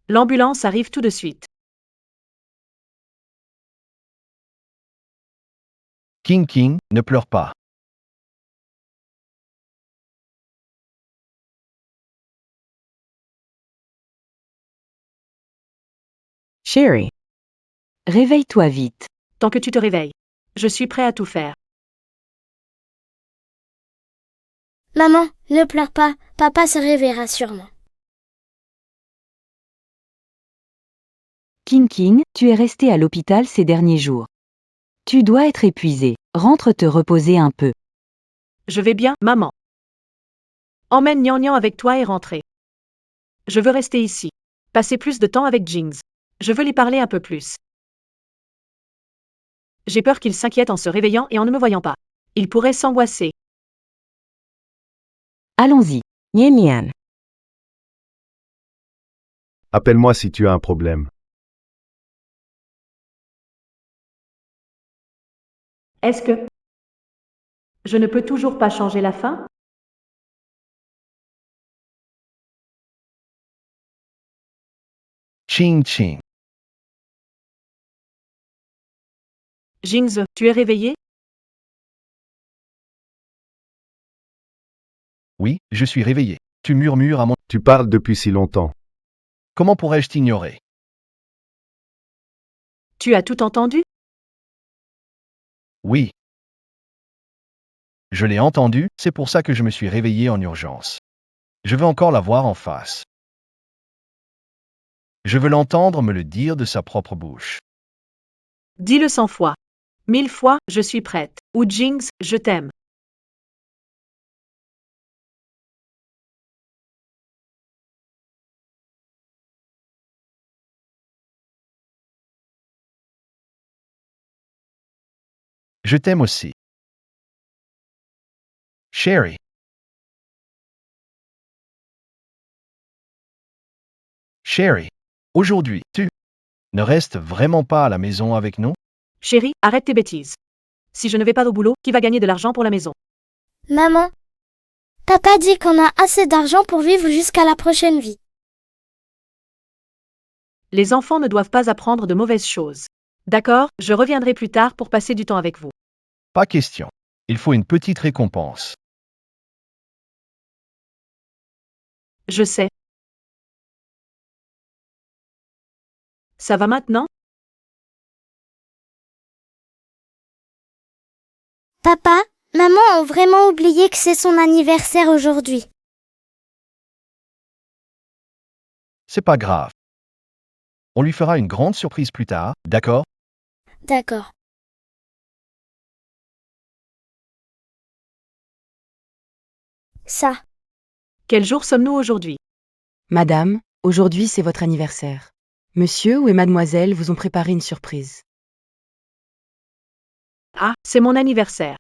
L'ambulance arrive tout de suite. King, ne pleure pas. Sherry. Réveille-toi vite. Tant que tu te réveilles. Je suis prêt à tout faire. Maman, ne pleure pas, papa se réveillera sûrement. King, tu es resté à l'hôpital ces derniers jours. Tu dois être épuisé. Rentre te reposer un peu. Je vais bien, maman. Emmène Nian avec toi et rentrez. Je veux rester ici. Passer plus de temps avec Jings. Je veux lui parler un peu plus. J'ai peur qu'il s'inquiète en se réveillant et en ne me voyant pas. Il pourrait s'angoisser. Allons-y. Yan Yan. Appelle-moi si tu as un problème. Est-ce que... Je ne peux toujours pas changer la fin? Ching. Jings, tu es réveillé? Oui, je suis réveillé. Tu murmures à mon... Tu parles depuis si longtemps. Comment pourrais-je t'ignorer? Tu as tout entendu? Oui. Je l'ai entendu, c'est pour ça que je me suis réveillé en urgence. Je veux encore la voir en face. Je veux l'entendre me le dire de sa propre bouche. Dis-le 100 fois. 1000 fois, je suis prête. Ou Jings, je t'aime. Je t'aime aussi. Sherry. Sherry. Aujourd'hui, tu ne restes vraiment pas à la maison avec nous? Chérie, arrête tes bêtises. Si je ne vais pas au boulot, qui va gagner de l'argent pour la maison? Maman, papa dit qu'on a assez d'argent pour vivre jusqu'à la prochaine vie. Les enfants ne doivent pas apprendre de mauvaises choses. D'accord, je reviendrai plus tard pour passer du temps avec vous. Pas question. Il faut une petite récompense. Je sais. Ça va maintenant? Papa, maman ont vraiment oublié que c'est son anniversaire aujourd'hui. C'est pas grave. On lui fera une grande surprise plus tard, d'accord? D'accord. Ça. Quel jour sommes-nous aujourd'hui? Madame, aujourd'hui c'est votre anniversaire. Monsieur ou mademoiselle vous ont préparé une surprise. Ah, c'est mon anniversaire.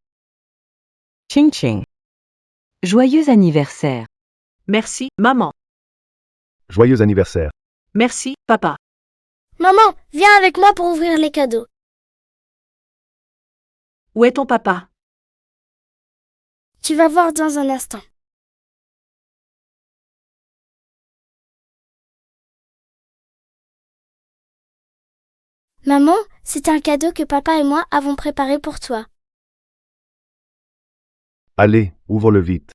Ching ching. Joyeux anniversaire. Merci, maman. Joyeux anniversaire. Merci, papa. Maman, viens avec moi pour ouvrir les cadeaux. Où est ton papa? Tu vas voir dans un instant. Maman, c'est un cadeau que papa et moi avons préparé pour toi. Allez, ouvre-le vite.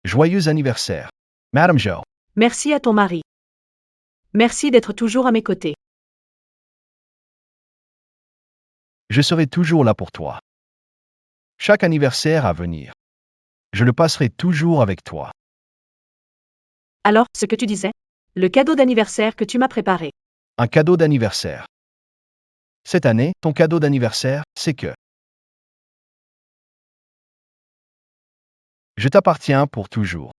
Joyeux anniversaire. Madame Joe. Merci à ton mari. Merci d'être toujours à mes côtés. Je serai toujours là pour toi. Chaque anniversaire à venir. Je le passerai toujours avec toi. Alors, ce que tu disais? Le cadeau d'anniversaire que tu m'as préparé. Un cadeau d'anniversaire. Cette année, ton cadeau d'anniversaire, c'est que je t'appartiens pour toujours.